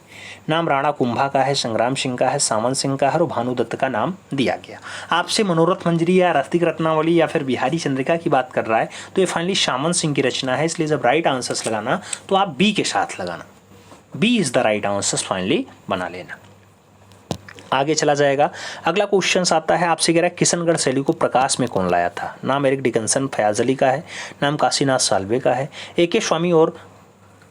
नाम राणा कुंभा का है, संग्राम सिंह का है, सामंत सिंह का है और भानुदत्त का नाम दिया गया। आपसे मनोरथ मंजरी या रसिक रत्नावली या फिर बिहारी चंद्रिका की बात कर रहा है, तो ये फाइनली सामंत सिंह की रचना है, इसलिए जब राइट आंसर्स लगाना तो आप बी के साथ लगाना, B is the right answers finally बना लेना। आगे चला जाएगा, अगला क्वेश्चन आता है, आपसे कह रहा है किशनगढ़ शैली को प्रकाश में कौन लाया था? नाम एरिक डिकन्सन, फयाज अली का है, नाम काशीनाथ साल्वे का है, ए.के. स्वामी और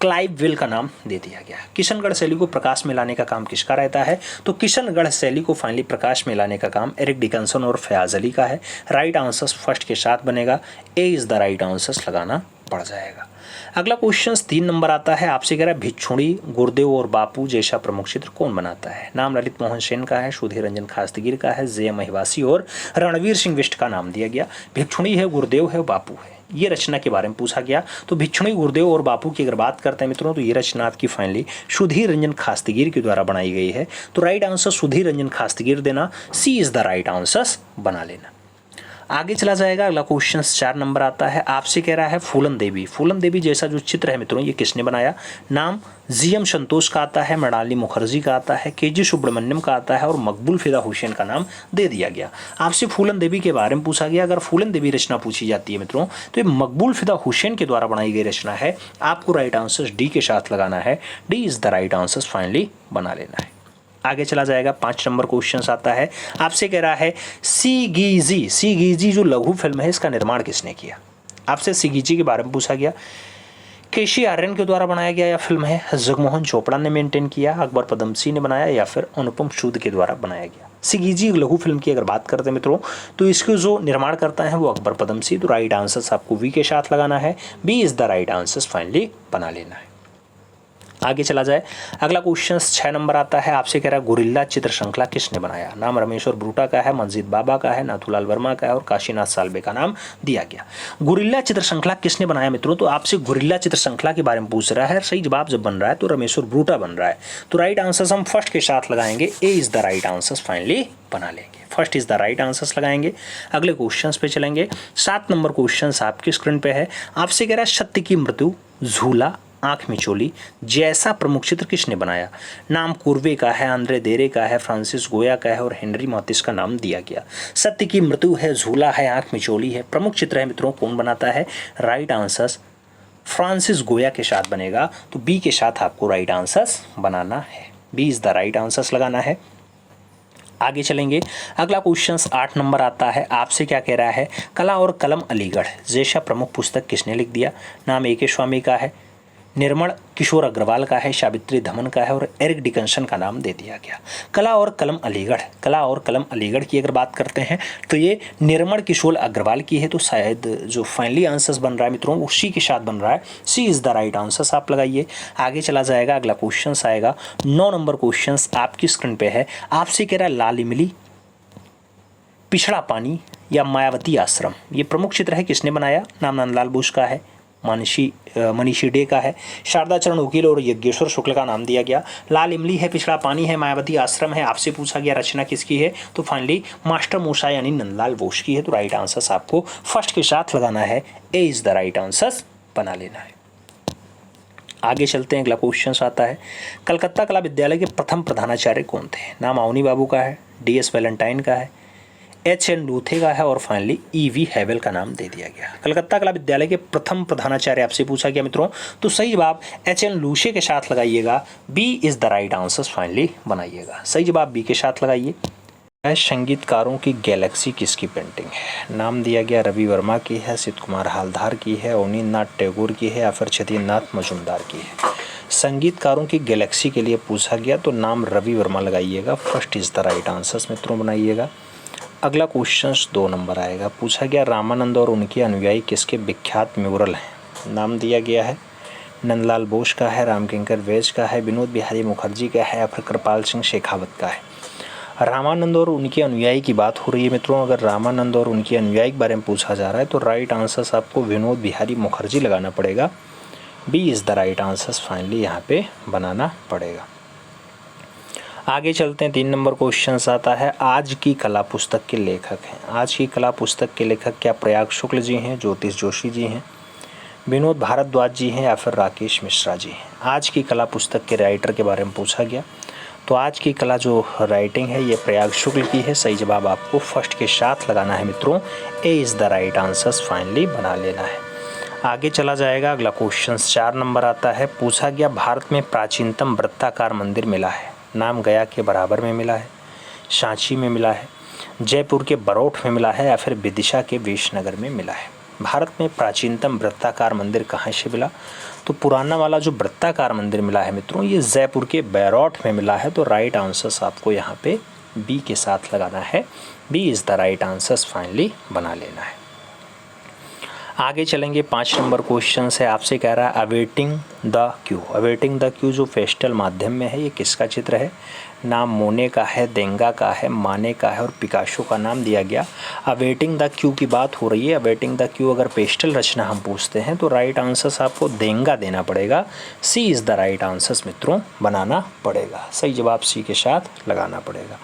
क्लाइव विल का नाम दे दिया गया। किशनगढ़ शैली को प्रकाश में लाने का काम किसका रहता है? तो किशनगढ़ शैली को फाइनली प्रकाश में लाने का काम एरिक डिकन्सन और फयाज अली का है। राइट आंसर्स फर्स्ट के साथ बनेगा, ए इज द राइट आंसर्स लगाना पड़ जाएगा। अगला क्वेश्चन 3 नंबर आता है, आपसे कह रहा है भिक्षुणी, गुरुदेव और बापू जैसा प्रमुख चित्र कौन बनाता है? नाम ललित मोहन सेन का है, सुधीर रंजन खास्तगीर का है, जे महिवासी और रणवीर सिंह बिष्ट का नाम दिया गया। भिक्षुणी है, गुरुदेव है, बापू है, ये रचना के बारे में पूछा गया। तो भिक्षुणी, गुरुदेव और बापू की अगर बात करते हैं मित्रों तो ये रचना आपकी फाइनली सुधीर रंजन खास्तगीर के द्वारा बनाई गई है। तो राइट आंसर सुधीर रंजन खास्तगीर देना, सी इज द राइट आंसर बना लेना। आगे चला जाएगा, अगला क्वेश्चन 4 नंबर आता है, आपसे कह रहा है फूलन देवी। फूलन देवी जैसा जो चित्र है मित्रों ये किसने बनाया? नाम जी.एम. संतोष का आता है, मृणालिनी मुखर्जी का आता है, के.जी. सुब्रमण्यम का आता है और मकबूल फिदा हुसैन का नाम दे दिया गया। आपसे फूलन देवी के बारे में पूछा गया। अगर फूलन देवी रचना पूछी जाती है मित्रों तो ये मकबूल फिदा हुसैन के द्वारा बनाई गई रचना है। आपको राइट आंसर डी के साथ लगाना है, D is the right answer finally बना लेना है। आगे चला जाएगा, 5 नंबर क्वेश्चन आता है, आपसे कह रहा है सीगीजी। सीगीजी जो लघु फिल्म है इसका निर्माण किसने किया? आपसे सीगीजी के बारे में पूछा गया। केशी आर्यन के द्वारा बनाया गया या फिल्म है, जगमोहन चोपड़ा ने मेंटेन किया, अकबर पदमसी ने बनाया या फिर अनुपम सूद के द्वारा बनाया गया? सीगीजी लघु फिल्म की अगर बात करते हैं मित्रों तो इसको जो निर्माण करता है वो अकबर पदमसी। तो राइट आंसर आपको वी के साथ लगाना है, B is the right answer finally बना लेना है। आगे चला जाए, अगला क्वेश्चन 6 नंबर आता है, आपसे कह रहा है गुरिल्ला चित्र श्रृंखला किसने बनाया? नाम रमेश्वर ब्रूटा का है, मंजीत बाबा का है, नाथूलाल वर्मा का है और काशीनाथ साल्वे का नाम दिया गया। गुरिल्ला चित्र श्रृंखला किसने बनाया मित्रों? तो आपसे गुरिल्ला चित्र श्रृंखला के बारे में पूछ रहा है। सही जवाब जब बन रहा है तो रमेश्वर ब्रूटा बन रहा है। तो राइट आंसर हम फर्स्ट के साथ लगाएंगे, A is the right answer finally बना लेंगे, first is the right answers लगाएंगे। अगले क्वेश्चन पे चलेंगे, 7 नंबर क्वेश्चन आपकी स्क्रीन पे है, आपसे कह रहा है सत्य की मृत्यु, झूला, आंख मिचोली जैसा प्रमुख चित्र किसने बनाया? नाम कुर्वे का है, आंद्रे देरे का है, फ्रांसिस गोया का है और हेनरी मॉतिस का नाम दिया गया। सत्य की मृत्यु है, झूला है, आंख मिचोली है, प्रमुख चित्र है मित्रों, कौन बनाता है? राइट आंसर फ्रांसिस गोया के साथ बनेगा। तो बी के साथ आपको राइट आंसर बनाना है, B is the right answer लगाना है। आगे चलेंगे, अगला क्वेश्चन 8 नंबर आता है, आपसे क्या कह रहा है, कला और कलम अलीगढ़ जैसा प्रमुख पुस्तक किसने लिख दिया? नाम ए.के. स्वामी का है, निर्मल किशोर अग्रवाल का है, सावित्री धमन का है और एरिक डिकन्सन का नाम दे दिया गया। कला और कलम अलीगढ़, कला और कलम अलीगढ़ की अगर बात करते हैं तो ये निर्मल किशोर अग्रवाल की है। तो शायद जो फाइनली आंसर्स बन रहा है मित्रों वो सी के साथ बन रहा है, C is the right answers आप लगाइए। आगे चला जाएगा, अगला क्वेश्चन आएगा 9 नंबर क्वेश्चन आपकी स्क्रीन पे है, आपसे कह रहा है लाल इमली, पिछड़ा पानी या मायावती आश्रम ये प्रमुख चित्र है, किसने बनाया? नाम नंदलाल बोस का है, मनीषी डे का है। शारदा चरण वकील और यज्ञेश्वर शुक्ल का नाम दिया गया। लाल इमली है, पिछड़ा पानी है, मायावती आश्रम है। आपसे पूछा गया रचना किसकी है, तो फाइनली मास्टर मूसा यानी नंदलाल बोस की है। तो राइट आंसर आपको फर्स्ट के साथ लगाना है, A is the right answer बना लेना है। आगे चलते हैं, अगला क्वेश्चन आता है, कलकत्ता कला विद्यालय के प्रथम प्रधानाचार्य कौन थे। नाम अवनी बाबू का है, DS वैलेंटाइन का है, HN लूथे का है और फाइनली EV हैवेल का नाम दे दिया गया। कलकत्ता कला विद्यालय के प्रथम प्रधानाचार्य आपसे पूछा गया मित्रों, तो सही जवाब HN लूसे के साथ लगाइएगा, B is the right answer finally बनाइएगा। सही जवाब B के साथ लगाइए। संगीतकारों की गैलेक्सी किसकी पेंटिंग है। नाम दिया गया रवि वर्मा की है, सिद्ध कुमार हालधार की है, अवनींद्रनाथ टैगोर की है या फिर छतीन्द्रनाथ मजूमदार की है। संगीतकारों की गैलेक्सी के लिए पूछा गया तो नाम रवि वर्मा लगाइएगा, first is the right answer मित्रों बनाइएगा। अगला क्वेश्चन 2 नंबर आएगा, पूछा गया रामानंद और उनके अनुयायी किसके विख्यात म्यूरल हैं। नाम दिया गया है नंदलाल बोस का है, रामकिंकर वैज का है, विनोद बिहारी मुखर्जी का है या फिर कृपाल सिंह शेखावत का है। रामानंद और उनके अनुयायी की बात हो रही है मित्रों। अगर रामानंद और उनके अनुयायी के बारे में पूछा जा रहा है तो राइट आंसर आपको विनोद बिहारी मुखर्जी लगाना पड़ेगा, B is the right answer finally यहाँ पे बनाना पड़ेगा। आगे चलते हैं, 3 नंबर क्वेश्चन आता है, आज की कला पुस्तक के लेखक हैं। आज की कला पुस्तक के लेखक क्या प्रयाग शुक्ल जी हैं, ज्योतिष जोशी जी हैं, विनोद भारद्वाज जी हैं या फिर राकेश मिश्रा जी हैं। आज की कला पुस्तक के राइटर के बारे में पूछा गया तो आज की कला जो राइटिंग है ये प्रयाग शुक्ल की है। सही जवाब आपको फर्स्ट के साथ लगाना है मित्रों, ए is the right answer finally बना लेना है। आगे चला जाएगा, अगला क्वेश्चन 4 नंबर आता है, पूछा गया भारत में प्राचीनतम वृत्ताकार मंदिर मिला है। नाम गया के बराबर में मिला है, सांची में मिला है, जयपुर के बरौठ में मिला है या फिर विदिशा के विशनगर में मिला है। भारत में प्राचीनतम वृत्ताकार मंदिर कहाँ से मिला, तो पुराना वाला जो वृत्ताकार मंदिर मिला है मित्रों ये जयपुर के बैरौठ में मिला है। तो राइट आंसर आपको यहाँ पे B के साथ लगाना है, B is the right answer finally बना लेना है। आगे चलेंगे, 5 नंबर क्वेश्चन से आपसे कह रहा है awaiting the Q. Awaiting the Q जो फेस्टल माध्यम में है ये किसका चित्र है। नाम मोने का है, देंगा का है, माने का है और पिकासो का नाम दिया गया। अवेटिंग द क्यू की बात हो रही है। अवेटिंग द क्यू अगर पेस्टल रचना हम पूछते हैं तो राइट आंसर आपको देंगा देना पड़ेगा, C is the right answer मित्रों बनाना पड़ेगा। सही जवाब C के साथ लगाना पड़ेगा।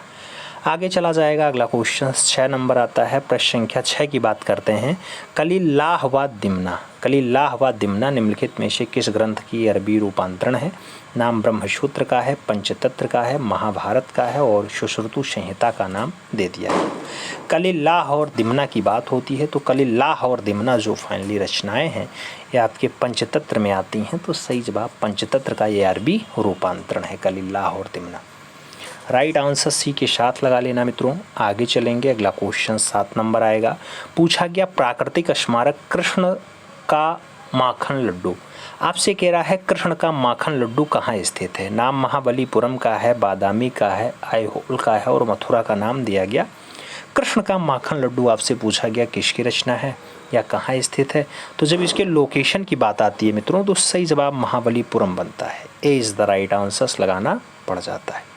आगे चला जाएगा, अगला क्वेश्चन 6 नंबर आता है, प्रश्न संख्या 6 की बात करते हैं। कलिल्लाह व दिमना। कलिल्लाह व दिमना निम्नलिखित में से किस ग्रंथ की अरबी रूपांतरण है। नाम ब्रह्मसूत्र का है, पंचतंत्र का है, महाभारत का है और सुश्रुतु संहिता का नाम दे दिया है। कलिल्लाह और दिमना की बात होती है तो कलिल्लाह और दिमना जो फाइनली रचनाएं हैं ये आपके पंचतंत्र में आती हैं। तो सही जवाब पंचतंत्र का ये अरबी रूपांतरण है, कलिल्लाह और दिमना। राइट आंसर C के साथ लगा लेना मित्रों। आगे चलेंगे, अगला क्वेश्चन 7 नंबर आएगा, पूछा गया प्राकृतिक स्मारक कृष्ण का माखन लड्डू। आपसे कह रहा है कृष्ण का माखन लड्डू कहाँ स्थित है। नाम महाबलीपुरम का है, बादामी का है, आईहोल का है और मथुरा का नाम दिया गया। कृष्ण का माखन लड्डू आपसे पूछा गया किसकी रचना है या कहाँ स्थित है। तो जब इसके लोकेशन की बात आती है मित्रों तो सही जवाब महाबलीपुरम बनता है, A is the right answer लगाना पड़ जाता है।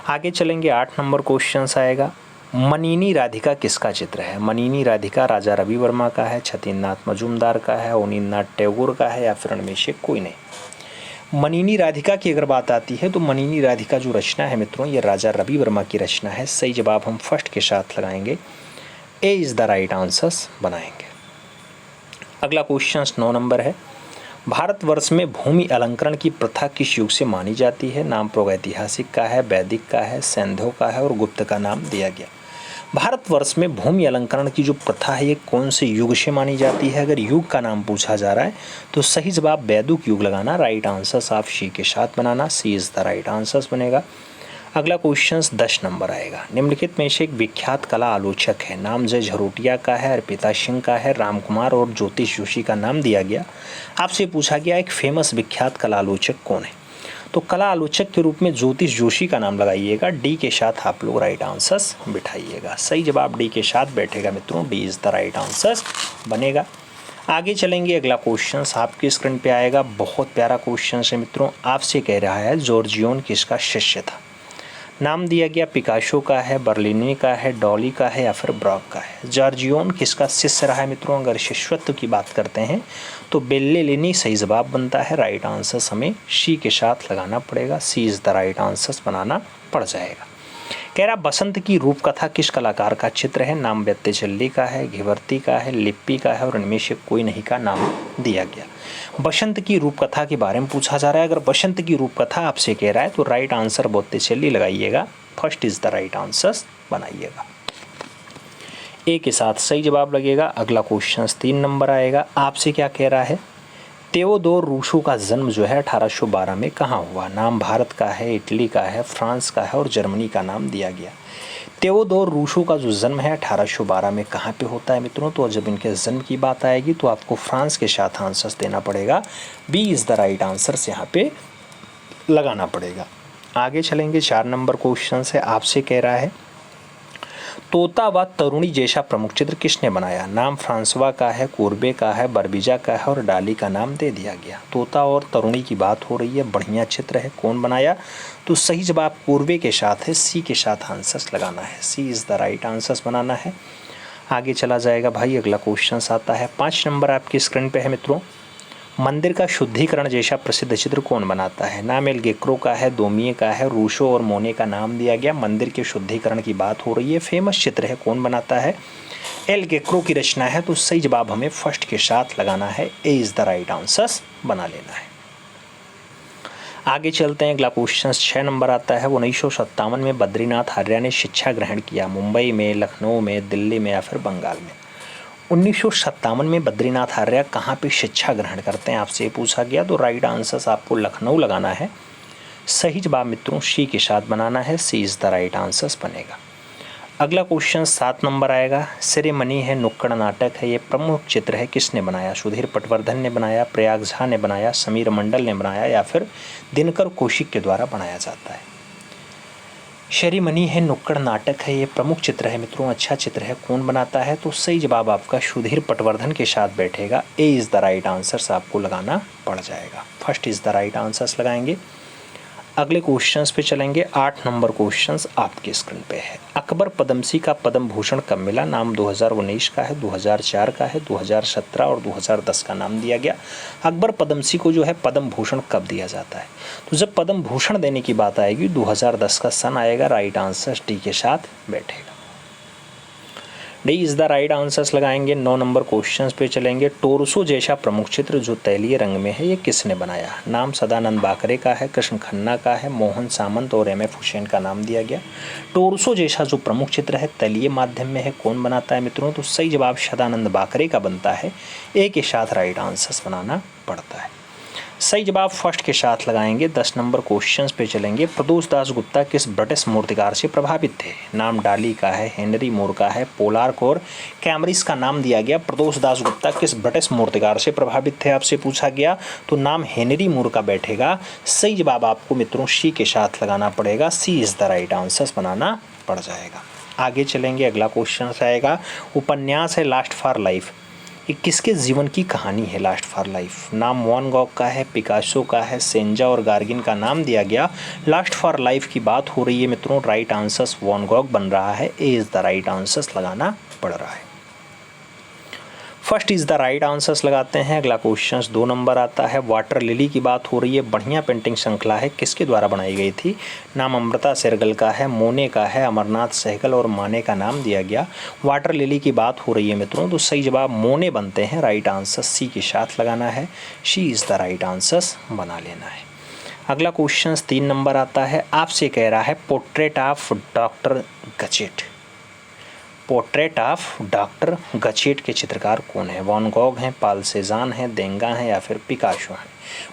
आगे चलेंगे, 8 नंबर क्वेश्चन आएगा, मनीनी राधिका किसका चित्र है। मनीनी राधिका राजा रवि वर्मा का है, छतीन्द्रनाथ मजूमदार का है, अवनींद्रनाथ टैगोर का है या फिर उनमें से कोई नहीं। मनीनी राधिका की अगर बात आती है तो मनीनी राधिका जो रचना है मित्रों ये राजा रवि वर्मा की रचना है। सही जवाब हम फर्स्ट के साथ लगाएंगे, ए इज़ द राइट आंसर बनाएंगे। अगला क्वेश्चन 9 नंबर है, भारतवर्ष में भूमि अलंकरण की प्रथा किस युग से मानी जाती है। नाम प्रागैतिहासिक का है, वैदिक का है, सैंधव का है और गुप्त का नाम दिया गया। भारतवर्ष में भूमि अलंकरण की जो प्रथा है ये कौन से युग से मानी जाती है। अगर युग का नाम पूछा जा रहा है तो सही जवाब वैदिक युग लगाना, राइट आंसर आप C के साथ बनाना, C is the right answer बनेगा। अगला क्वेश्चन 10 नंबर आएगा, निम्नलिखित में से एक विख्यात कला आलोचक है। नाम जय झरोटिया का है, अर्पिता सिंह का है, राम कुमार और ज्योतिष जोशी का नाम दिया गया। आपसे पूछा गया एक फेमस विख्यात कला आलोचक कौन है। तो कला आलोचक के रूप में ज्योतिष जोशी का नाम लगाइएगा, D के साथ आप लोग राइट आंसर बिठाइएगा। सही जवाब D के साथ बैठेगा मित्रों, D is the right answer बनेगा। आगे चलेंगे, अगला क्वेश्चन आपके स्क्रीन पे आएगा, बहुत प्यारा क्वेश्चन है मित्रों। आपसे कह रहा है जॉर्जियोन किसका शिष्य था। नाम दिया गया पिकासो का है, बर्लिनी का है, डॉली का है या फिर ब्रॉक का है। जॉर्जियोन किसका शिष्य रहा है मित्रों? अगर शिष्यत्व की बात करते हैं तो बेल्लेलिनी सही जवाब बनता है। राइट आंसर हमें सी के साथ लगाना पड़ेगा। सी इज़ द राइट आंसर बनाना पड़ जाएगा। कह रहा बसंत की रूपकथा किस कलाकार का चित्र है? नाम बेत्तेचल्ली का है, घिवर्ती का है, लिप्पी का है और इनमें से कोई नहीं का नाम दिया गया। बसंत की रूपकथा के बारे में पूछा जा रहा है। अगर बसंत की रूपकथा आपसे कह रहा है तो राइट आंसर बेत्तेचल्ली लगाइएगा। First is the right answer बनाइएगा। ए के साथ सही जवाब लगेगा। अगला क्वेश्चन 3 नंबर आएगा। आपसे क्या कह रहा है? तेओदोर रूसो का जन्म जो है 1812 में कहाँ हुआ? नाम भारत का है, इटली का है, फ्रांस का है और जर्मनी का नाम दिया गया। तेओदोर रूसो का जो जन्म है 1812 में कहाँ पे होता है मित्रों? तो जब इनके जन्म की बात आएगी तो आपको फ्रांस के साथ आंसर देना पड़ेगा। B is the right answer यहाँ पे लगाना पड़ेगा। आगे चलेंगे। 4 नंबर क्वेश्चन से आपसे कह रहा है तोता व तरुणी जैसा प्रमुख चित्र किसने बनाया? नाम फ्रांसवा का है, कोर्बे का है, बर्बिजा का है और डाली का नाम दे दिया गया। तोता और तरुणी की बात हो रही है, बढ़िया चित्र है, कौन बनाया? तो सही जवाब कोर्बे के साथ है। सी के साथ आंसर लगाना है। सी इज़ द राइट आंसर बनाना है। आगे चला जाएगा भाई। अगला क्वेश्चन आता है 5 नंबर आपकी स्क्रीन पे है मित्रों। मंदिर का शुद्धिकरण जैसा प्रसिद्ध चित्र कौन बनाता है? नाम एल गेक्रो का है, दोमिये का है, रूसो और मोने का नाम दिया गया। मंदिर के शुद्धिकरण की बात हो रही है, फेमस चित्र है, कौन बनाता है? एल गेक्रो की रचना है। तो सही जवाब हमें फर्स्ट के साथ लगाना है। A is the right answer बना लेना है। आगे चलते हैं। अगला क्वेश्चन 6 नंबर आता है। 1957 में बद्रीनाथ आर्या ने शिक्षा ग्रहण किया। मुंबई में, लखनऊ में, दिल्ली में या फिर बंगाल में? 1957 में बद्रीनाथ आर्या कहाँ पे शिक्षा ग्रहण करते हैं आपसे पूछा गया। तो राइट आंसर आपको लखनऊ लगाना है। सही जवाब मित्रों सी के साथ बनाना है। सी इज़ द राइट आंसर बनेगा। अगला क्वेश्चन 7 नंबर आएगा। सेरेमनी है, नुक्कड़ नाटक है, ये प्रमुख चित्र है, किसने बनाया? सुधीर पटवर्धन ने बनाया, प्रयाग झा ने बनाया, समीर मंडल ने बनाया या फिर दिनकर कौशिक के द्वारा बनाया जाता है? सेरेमनी है, नुक्कड़ नाटक है, ये प्रमुख चित्र है मित्रों, अच्छा चित्र है, कौन बनाता है? तो सही जवाब आपका सुधीर पटवर्धन के साथ बैठेगा। ए इज़ द राइट आंसर आपको लगाना पड़ जाएगा। First is the right answers लगाएंगे। अगले क्वेश्चंस पे चलेंगे। 8 नंबर क्वेश्चंस आपके स्क्रीन पे है। अकबर पद्मश्री का पद्म भूषण कब मिला? नाम 2019 का है, 2004 का है, 2017 और 2010 का नाम दिया गया। अकबर पद्मश्री को जो है पद्म भूषण कब दिया जाता है? तो जब पद्म भूषण देने की बात आएगी 2010 का सन आएगा। राइट आंसर डी के साथ बैठेगा। D is the right answers लगाएंगे। 9 नंबर क्वेश्चंस पे चलेंगे। टोरसो जैसा प्रमुख चित्र जो तैलीय रंग में है, ये किसने बनाया? नाम सदानंद बाकरे का है, कृष्ण खन्ना का है, मोहन सामंत और एम.एफ. हुसैन का नाम दिया गया। टोरसो जैसा जो प्रमुख चित्र है तैलीय माध्यम में है, कौन बनाता है मित्रों? तो सही जवाब सदानंद बाकरे का बनता है। ए के साथ राइट आंसर्स बनाना पड़ता है। सही जवाब फर्स्ट के साथ लगाएंगे। 10 नंबर क्वेश्चंस पे चलेंगे। प्रदोष दास गुप्ता किस ब्रिटिश मूर्तिकार से प्रभावित थे? नाम डाली का है, हेनरी मूर का है, पोलार्क और कैम्ब्रिज का नाम दिया गया। प्रदोष दास गुप्ता किस ब्रिटिश मूर्तिकार से प्रभावित थे आपसे पूछा गया, तो नाम हेनरी मूर का बैठेगा। सही जवाब आपको मित्रों सी के साथ लगाना पड़ेगा। सी इज़ द राइट आंसर बनाना पड़ जाएगा। आगे चलेंगे। अगला क्वेश्चन आएगा। उपन्यास है लास्ट फॉर लाइफ, ये किसके जीवन की कहानी है? Last for life. नाम वैन गॉग का है, पिकासो का है, सेंजा और गार्गिन का नाम दिया गया। लास्ट फॉर लाइफ की बात हो रही है मित्रों। राइट आंसर वैन गॉग बन रहा है। A is the right answer लगाना पड़ रहा है। First is the right answers लगाते हैं। अगला क्वेश्चन 2 नंबर आता है। वाटर लिली की बात हो रही है, बढ़िया पेंटिंग श्रृंखला है, किसके द्वारा बनाई गई थी? नाम अमृता सेरगल का है, मोने का है, अमरनाथ सहगल और माने का नाम दिया गया। वाटर लिली की बात हो रही है मित्रों, तो सही जवाब मोने बनते हैं। राइट आंसर सी के साथ लगाना है। सी इज़ द राइट आंसर्स बना लेना है। अगला क्वेश्चन 3 नंबर आता है। आपसे कह रहा है portrait of doctor Gachet. Portrait of doctor Gachet के चित्रकार कौन है? वैन गॉग हैं, पाल सेजान हैं, देंगा हैं या फिर पिकासो हैं?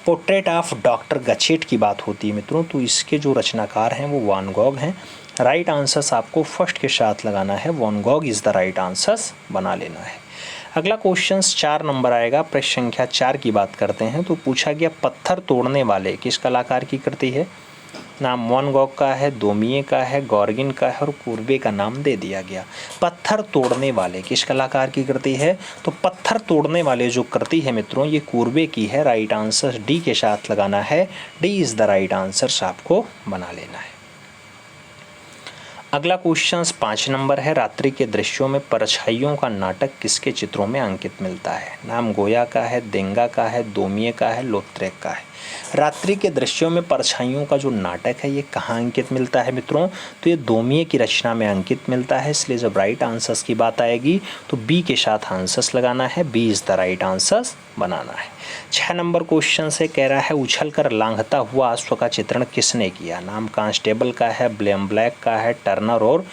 पोर्ट्रेट ऑफ डॉक्टर गचेट की बात होती है मित्रों, तो इसके जो रचनाकार हैं वो वैन गॉग हैं। राइट आंसर्स आपको फर्स्ट के साथ लगाना है। Van Gogh is the right answers बना लेना है। अगला क्वेश्चन 4 नंबर आएगा। प्रश्न संख्या 4 की बात करते हैं तो पूछा गया पत्थर तोड़ने वाले किस कलाकार की कृति है? नाम वैन गॉग का है, दोमिये का है, गॉर्गिन का है और कोर्बे का नाम दे दिया गया। पत्थर तोड़ने वाले किस कलाकार की कृति है? तो पत्थर तोड़ने वाले जो कृति है मित्रों ये कोर्बे की है। राइट आंसर डी के साथ लगाना है। D is the right answer आपको बना लेना है। अगला क्वेश्चन 5 नंबर है, रात्रि के दृश्यों में परछाइयों का नाटक किसके चित्रों में अंकित मिलता है? नाम गोया का है, देंगा का है, दोमिये का है, लोत्रेक का है। रात्रि के दृश्यों में परछाइयों का जो नाटक है ये कहाँ अंकित मिलता है मित्रों? तो ये दोमिये की रचना में अंकित मिलता है। इसलिए जब राइट आंसर्स की बात आएगी तो बी के साथ आंसर्स लगाना है, B is the right answers बनाना है। 6 नंबर क्वेश्चन से कह रहा है, उछलकर लांघता हुआ अश्व का चित्रण किसने किया? नाम कांस्टेबल का है, ब्लेम ब्लैक का है, टर्नर और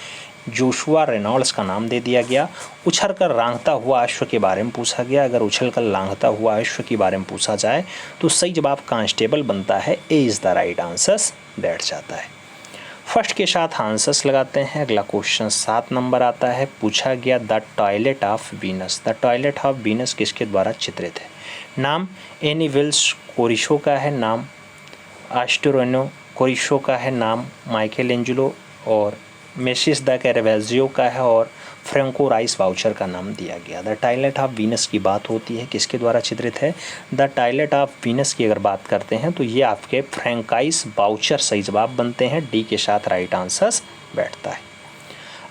जोशुआ रेनॉल्ड्स का नाम दे दिया गया। उछलकर लांघता हुआ अश्व के बारे में पूछा गया। अगर उछलकर लांघता हुआ अश्व के बारे में पूछा जाए तो सही जवाब कांस्टेबल बनता है, A is the right answers बैठ जाता है। फर्स्ट के साथ आंसर्स लगाते हैं। अगला क्वेश्चन 7 नंबर आता है, पूछा गया the toilet of Venus. The toilet of Venus किसके द्वारा चित्रित है? नाम एनी विल्स कोरिशो का है, नाम एस्टोरेनो कोरिशो का है, नाम माइकल एंजेलो और मेसिस द कैरावेजियो का है और फ्रेंको राइस वाउचर का नाम दिया गया। द टॉयलेट ऑफ वीनस की बात होती है, किसके द्वारा चित्रित है? द टॉयलेट ऑफ वीनस की अगर बात करते हैं तो ये आपके फ्रेंकाइस वाउचर सही जवाब बनते हैं, डी के साथ राइट आंसर्स बैठता है।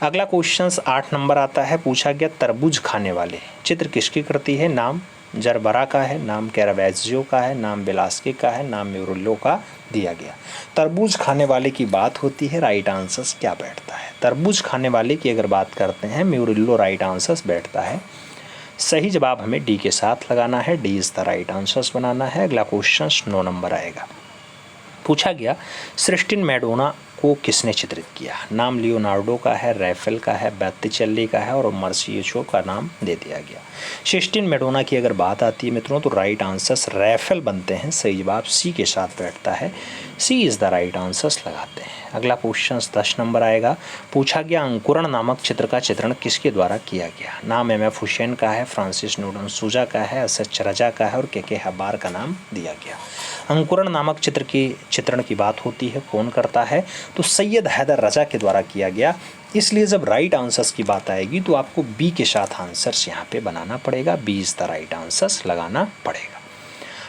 अगला क्वेश्चन 8 नंबर आता है, पूछा गया तरबूज खाने वाले चित्र किसकी कृति है? नाम जरबरा का है, नाम कैरावेजियो का है, नाम बेलास्के का है, नाम म्यूरिलो का दिया गया। तरबूज खाने वाले की बात होती है, राइट आंसर्स क्या बैठता है? तरबूज खाने वाले की अगर बात करते हैं म्यूरिलो राइट आंसर्स बैठता है। सही जवाब हमें डी के साथ लगाना है, D is the right answers बनाना है। अगला क्वेश्चन 9 नंबर आएगा, पूछा गया सिस्टीन मैडोना को किसने चित्रित किया? नाम लियोनार्डो का है, रैफेल का है, बैत्तिचेल्ली का है और मर्सियोचो का नाम दे दिया गया। सिस्टीन मैडोना की अगर बात आती है मित्रों तो राइट आंसर्स रैफेल बनते हैं, सही जवाब सी के साथ बैठता है, सी इज़ द राइट आंसर्स लगाते हैं। अगला क्वेश्चन 10 नंबर आएगा, पूछा गया अंकुरण नामक चित्र का चित्रण किसके द्वारा किया गया? नाम एम.एफ. हुसैन का है, फ्रांसिस न्यूटन सूजा का है, एस.एच. रजा का है और के हब्बार का नाम दिया गया। अंकुरण नामक चित्र की चित्रण की बात होती है, कौन करता है? तो सैयद हैदर रजा के द्वारा किया गया। इसलिए जब राइट आंसर्स की बात आएगी तो आपको बी के साथ आंसर्स यहाँ पे बनाना पड़ेगा, B is the right answers लगाना पड़ेगा।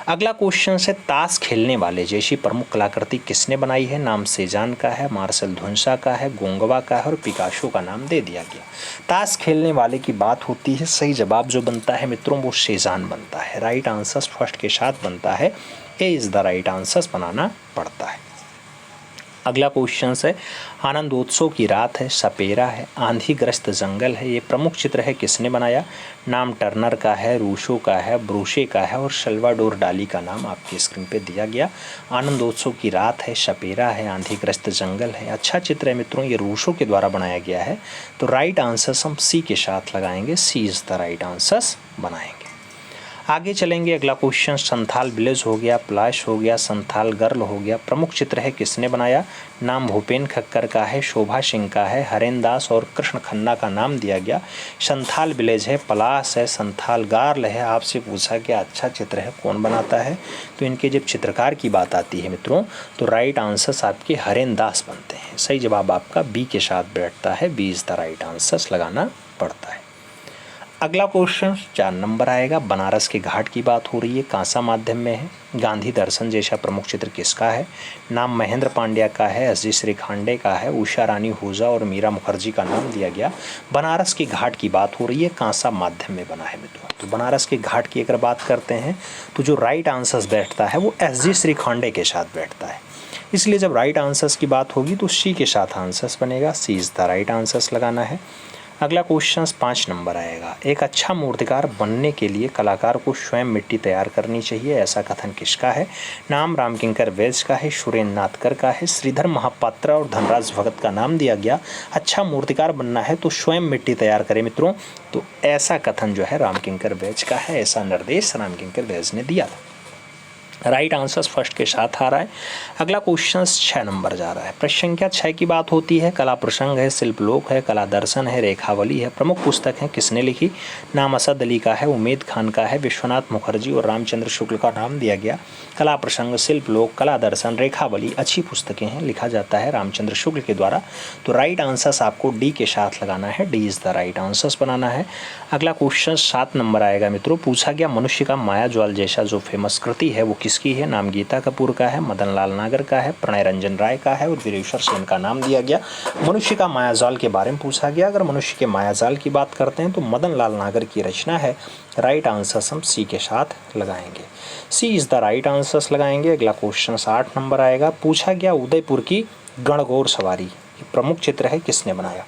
अगला क्वेश्चन है, ताश खेलने वाले जैसी प्रमुख कलाकृति किसने बनाई है? नाम सेजान का है, मार्शल धुंसा का है, गोंगवा का है और पिकासो का नाम दे दिया गया। ताश खेलने वाले की बात होती है, सही जवाब जो बनता है मित्रों वो सेजान बनता है, राइट आंसर्स फर्स्ट के साथ बनता है, A is the right answers बनाना पड़ता है। अगला क्वेश्चन है, आनंदोत्सव की रात है, सपेरा है, आंधीग्रस्त जंगल है, ये प्रमुख चित्र है, किसने बनाया? नाम टर्नर का है, रूशो का है, ब्रूशे का है और सल्वाडोर डाली का नाम आपकी स्क्रीन पे दिया गया। आनंदोत्सव की रात है, सपेरा है, आंधीग्रस्त जंगल है, अच्छा चित्र है मित्रों, ये रूशो के द्वारा बनाया गया है। तो राइट आंसर्स हम सी के साथ लगाएंगे, सी इज़ द राइट आंसर्स बनाएंगे। आगे चलेंगे, अगला क्वेश्चन संथाल विलेज हो गया, प्लाश हो गया, संथाल गर्ल हो गया, प्रमुख चित्र है, किसने बनाया? नाम भूपेन खक्कर का है, शोभा सिंह का है, हरेन दास और कृष्ण खन्ना का नाम दिया गया। संथाल विलेज है, पलाश है, संथाल गर्ल है, आपसे पूछा कि अच्छा चित्र है कौन बनाता है? तो इनके जब चित्रकार की बात आती है मित्रों तो राइट आंसर्स आपके हरेन दास बनते हैं, सही जवाब आपका बी के साथ बैठता है, B is the right answers लगाना पड़ता है। अगला क्वेश्चन 4 नंबर आएगा, बनारस के घाट की बात हो रही है, कांसा माध्यम में है, गांधी दर्शन जैसा प्रमुख चित्र किसका है? नाम महेंद्र पांड्या का है, एस.जी. श्रीखांडे का है, उषा रानी हुजा और मीरा मुखर्जी का नाम दिया गया। बनारस के घाट की बात हो रही है, कांसा माध्यम में बना है मित्रों। तो बनारस के घाट की अगर बात करते हैं तो जो राइट आंसर्स बैठता है वो एस.जी. श्रीखांडे के साथ बैठता है, इसलिए जब राइट आंसर्स की बात होगी तो सी के साथ आंसर्स बनेगा, सी इज़ द राइट आंसर्स लगाना है। अगला क्वेश्चन 5 नंबर आएगा, एक अच्छा मूर्तिकार बनने के लिए कलाकार को स्वयं मिट्टी तैयार करनी चाहिए, ऐसा कथन किसका है? नाम रामकिंकर वैद्य का है, सुरेंद्र नाथकर का है, श्रीधर महापात्रा और धनराज भगत का नाम दिया गया। अच्छा मूर्तिकार बनना है तो स्वयं मिट्टी तैयार करें मित्रों, तो ऐसा कथन जो है रामकिंकर वैद्य का है, ऐसा निर्देश रामकिंकर वैद्य ने दिया था। राइट आंसर्स फर्स्ट के साथ आ रहा है। अगला क्वेश्चन 6 नंबर जा रहा है, प्रश्न संख्या 6 की बात होती है, कला प्रसंग है, शिल्पलोक है, कला दर्शन है, रेखावली है, प्रमुख पुस्तक है, किसने लिखी? नाम असद अली का है, उमेद खान का है, विश्वनाथ मुखर्जी और रामचंद्र शुक्ल का नाम दिया गया। कला प्रसंग, शिल्पलोक, कला दर्शन, रेखावली अच्छी पुस्तकें हैं, लिखा जाता है रामचंद्र शुक्ल के द्वारा। तो राइट आंसर्स आपको डी के साथ लगाना है, D is the right answers बनाना है। अगला क्वेश्चन 7 नंबर आएगा मित्रों, पूछा गया मनुष्य का माया ज्वाल जैसा जो फेमस कृति है वो किसकी है? नाम गीता कपूर का है, मदन लाल नागर का है, प्रणय रंजन राय का है और वीरेश्वर सेन का नाम दिया गया। मनुष्य का मायाजाल के बारे में पूछा गया। अगर मनुष्य के मायाजाल की बात करते हैं तो मदन लाल नागर की रचना है। राइट आंसर्स हम सी के साथ लगाएंगे। सी इज़ द राइट आंसर्स लगाएंगे। अगला क्वेश्चन 8 नंबर आएगा। पूछा गया उदयपुर की गणगौर सवारी, ये प्रमुख चित्र है, किसने बनाया?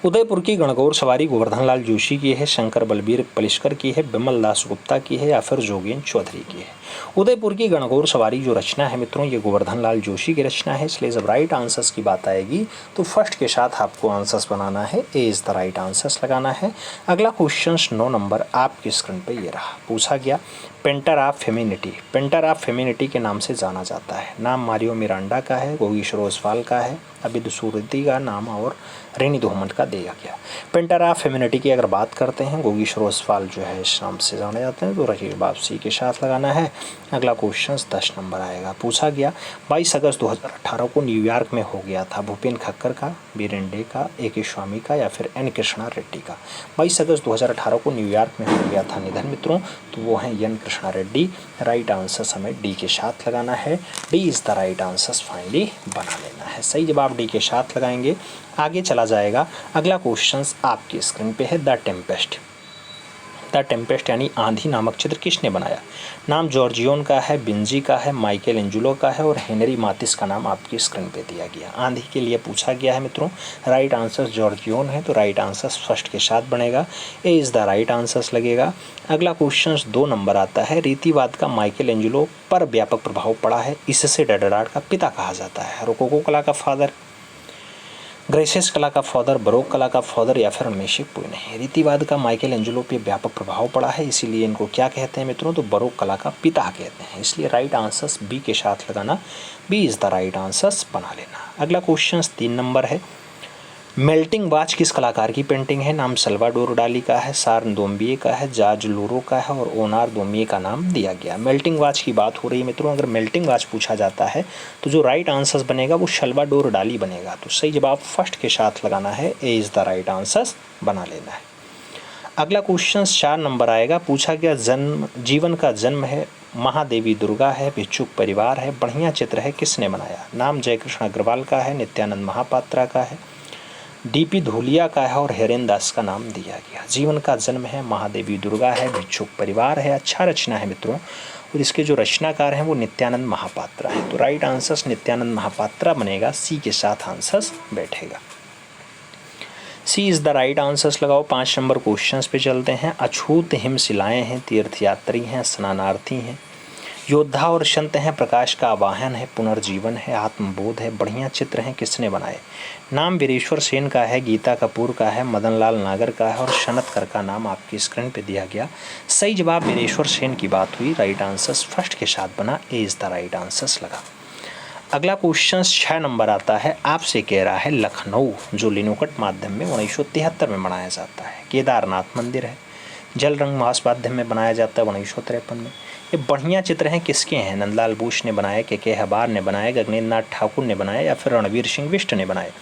उदयपुर की गणगौर सवारी गोवर्धन लाल जोशी की है, शंकर बलबीर पलिशकर की है, बिमल दास गुप्ता की है या फिर जोगेंद्र चौधरी की है? उदयपुर की गणगौर सवारी जो रचना है मित्रों, ये गोवर्धन लाल जोशी की रचना है। इसलिए जब राइट आंसर्स की बात आएगी तो फर्स्ट के साथ आपको आंसर्स बनाना है, A is the right answers लगाना है। अगला क्वेश्चन 9 नंबर आपकी स्क्रीन पे ये रहा। पूछा गया painter of femininity, painter of femininity के नाम से जाना जाता है। नाम मारियो मिरांडा का है, गोगीश्वर ओसवाल का है, अबिद सूरती का नाम और रेनी दोहमन का दिया गया। पेंटर ऑफ फेमिनिटी की अगर बात करते हैं, गोगीश्वर ओसवाल जो है इस नाम से जाने जाते हैं, तो रही वापसी के साथ लगाना है। अगला क्वेश्चन 10 नंबर आएगा। पूछा गया 22 अगस्त 2018 को न्यूयॉर्क में हो गया था भूपेन खक्कर का, बीरेन डे का, ए के स्वामी का या फिर एन कृष्णा रेड्डी का? 22 अगस्त 2018 को न्यूयॉर्क में हो गया था निधन मित्रों, तो वो हैं N Krishna Reddy. Right answers हमें डी के साथ लगाना है। D is the right answers finally बना लेना है। सही जवाब डी के साथ लगाएंगे। आगे चला जाएगा। अगला क्वेश्चन आपकी स्क्रीन पे है द टेम्पेस्ट। द टेम्पेस्ट यानी आंधी नामक चित्र किसने बनाया? नाम जॉर्जियोन का है, बिंजी का है, माइकल एंजुलो का है और हेनरी मातिस का नाम आपकी स्क्रीन पे दिया गया। आंधी के लिए पूछा गया है मित्रों। राइट आंसर जॉर्जियोन है, तो राइट आंसर फर्स्ट के साथ बनेगा। ए इज़ द राइट आंसर्स लगेगा। अगला क्वेश्चन 2 नंबर आता है। रीतिवाद का माइकल एंजुलो पर व्यापक प्रभाव पड़ा है, इससे डडराड का पिता कहा जाता है। रोकोको कला का फादर, ग्रेसियस कला का फादर, बरोक कला का फादर या फिर अनमेशिक पुइन है? रीतिवाद का माइकल एंजुलो पे व्यापक प्रभाव पड़ा है, इसीलिए इनको क्या कहते हैं मित्रों? तो बरोक कला का पिता कहते हैं। इसलिए राइट आंसर्स बी के साथ लगाना। B is the right answers बना लेना। अगला क्वेश्चन 3 नंबर है। मेल्टिंग वॉच किस कलाकार की पेंटिंग है? नाम सल्वाडोर डाली का है, सार्न दोम्बिये का है, जार्ज लूरो का है और ओनार दोम्बिये का नाम दिया गया। मेल्टिंग वॉच की बात हो रही है मित्रों। अगर मेल्टिंग वॉच पूछा जाता है तो जो राइट आंसर्स बनेगा वो सल्वाडोर डाली बनेगा। तो सही जवाब फर्स्ट के साथ लगाना है। A is the right answers बना लेना है। अगला क्वेश्चन 4 नंबर आएगा। पूछा गया जीवन का जन्म है, महादेवी दुर्गा है, भिक्षुक परिवार है, बढ़िया चित्र है, किसने बनाया? नाम जयकृष्ण अग्रवाल का है, नित्यानंद महापात्रा का है, डीपी धूलिया का है और हेरेन दास का नाम दिया गया। जीवन का जन्म है, महादेवी दुर्गा है, भिक्षुक परिवार है। अच्छा रचना है मित्रों, और इसके जो रचनाकार हैं वो नित्यानंद महापात्रा है। तो राइट आंसर्स नित्यानंद महापात्रा बनेगा। सी के साथ आंसर्स बैठेगा। सी इज़ द राइट आंसर्स लगाओ। 5 नंबर क्वेश्चन पे चलते हैं। अछूत हिमशिलाएँ हैं, तीर्थयात्री हैं, स्नानार्थी हैं, योद्धा और संत हैं, प्रकाश का आवाहन है, पुनर्जीवन है, आत्मबोध है, बढ़िया चित्र हैं, किसने बनाए? नाम वीरेश्वर सेन का है, गीता कपूर का है, मदन लाल नागर का है और सनतकर का नाम आपकी स्क्रीन पे दिया गया। सही जवाब वीरेश्वर सेन की बात हुई। राइट आंसर्स फर्स्ट के साथ बना। ए इज़ द राइट आंसर्स लगा। अगला क्वेश्चन 6 नंबर आता है। आपसे कह रहा है लखनऊ जो लिनोकट माध्यम में 1973 में बनाया जाता है। केदारनाथ मंदिर है, जल रंग मास माध्यम में बनाया जाता है 1953 में। ये बढ़िया चित्र हैं, किसके हैं? नंदलाल बोस ने बनाए, के हबार ने बनाए, गगनेंद्र नाथ ठाकुर ने बनाए या फिर रणवीर सिंह बिष्ट ने बनाए?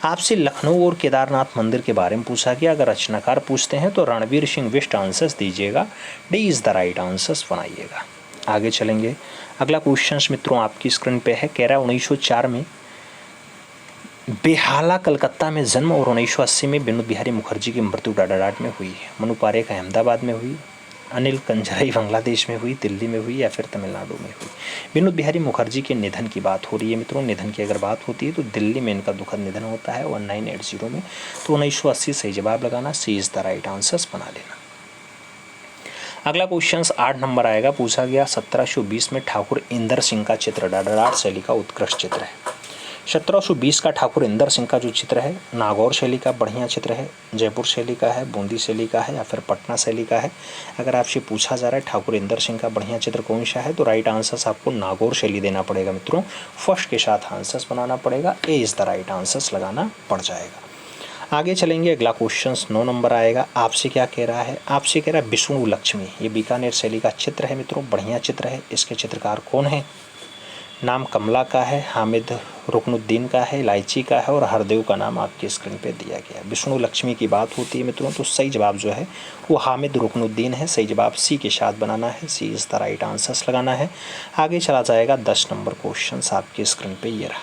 आपसे लखनऊ और केदारनाथ मंदिर के बारे में पूछा गया। अगर रचनाकार पूछते हैं तो रणवीर सिंह बिष्ट आंसर्स दीजिएगा। D is the right answers बनाइएगा। आगे चलेंगे। अगला क्वेश्चन मित्रों आपकी स्क्रीन पे है। कह रहा है 1904 में बेहाला कलकत्ता में जन्म और 1980 में विनोद बिहारी मुखर्जी की मृत्यु डाडाडाट में हुई है। मनु पारेख अहमदाबाद में हुई, अनिल कंजराई बांग्लादेश में हुई, दिल्ली में हुई या फिर तमिलनाडु में हुई? विनोद बिहारी मुखर्जी के निधन की बात हो रही है मित्रों। निधन की अगर बात होती है तो दिल्ली में इनका दुखद निधन होता है 1980 में। तो 1980 सही जवाब लगाना। सी इज़ द राइट आंसर्स बना लेना। अगला क्वेश्चन 8 नंबर आएगा। पूछा गया 1720 में ठाकुर इंदर सिंह का चित्र डाडाडाट शैली का उत्कृष्ट चित्र है। 1720 का ठाकुर इंदर सिंह का जो चित्र है नागौर शैली का बढ़िया चित्र है, जयपुर शैली का है, बूंदी शैली का है या फिर पटना शैली का है? अगर आपसे पूछा जा रहा है ठाकुर इंदर सिंह का बढ़िया चित्र कौन सा है, तो राइट आंसर्स आपको नागौर शैली देना पड़ेगा मित्रों। फर्स्ट के साथ आंसर्स बनाना पड़ेगा। ए इज़ द राइट आंसर्स लगाना पड़ जाएगा। आगे चलेंगे। अगला क्वेश्चन 9 नंबर आएगा। आपसे क्या कह रहा है? आपसे कह रहा है विष्णु लक्ष्मी, ये बीकानेर शैली का चित्र है मित्रों, बढ़िया चित्र है। इसके चित्रकार कौन है? नाम कमला का है, हामिद रुकनुद्दीन का है, इलायची का है और हरदेव का नाम आपकी स्क्रीन पे दिया गया है। विष्णु लक्ष्मी की बात होती है मित्रों, तो सही जवाब जो है वो हामिद रुकनुद्दीन है। सही जवाब सी के साथ बनाना है, C is the right answers लगाना है। आगे चला जाएगा 10 नंबर क्वेश्चन आपकी स्क्रीन पे ये रहा।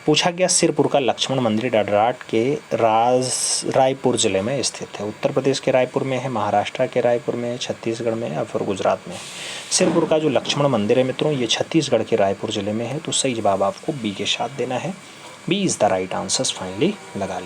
पूछा गया सिरपुर का लक्ष्मण मंदिर डडराट के रायपुर जिले में स्थित है। उत्तर प्रदेश के रायपुर में है, महाराष्ट्र के रायपुर में है, छत्तीसगढ़ में है या फिर गुजरात में है। सिरपुर का जो लक्ष्मण मंदिर है मित्रों ये छत्तीसगढ़ के रायपुर जिले में है। तो सही जवाब आपको बी के साथ देना है। B is the right answers finally लगा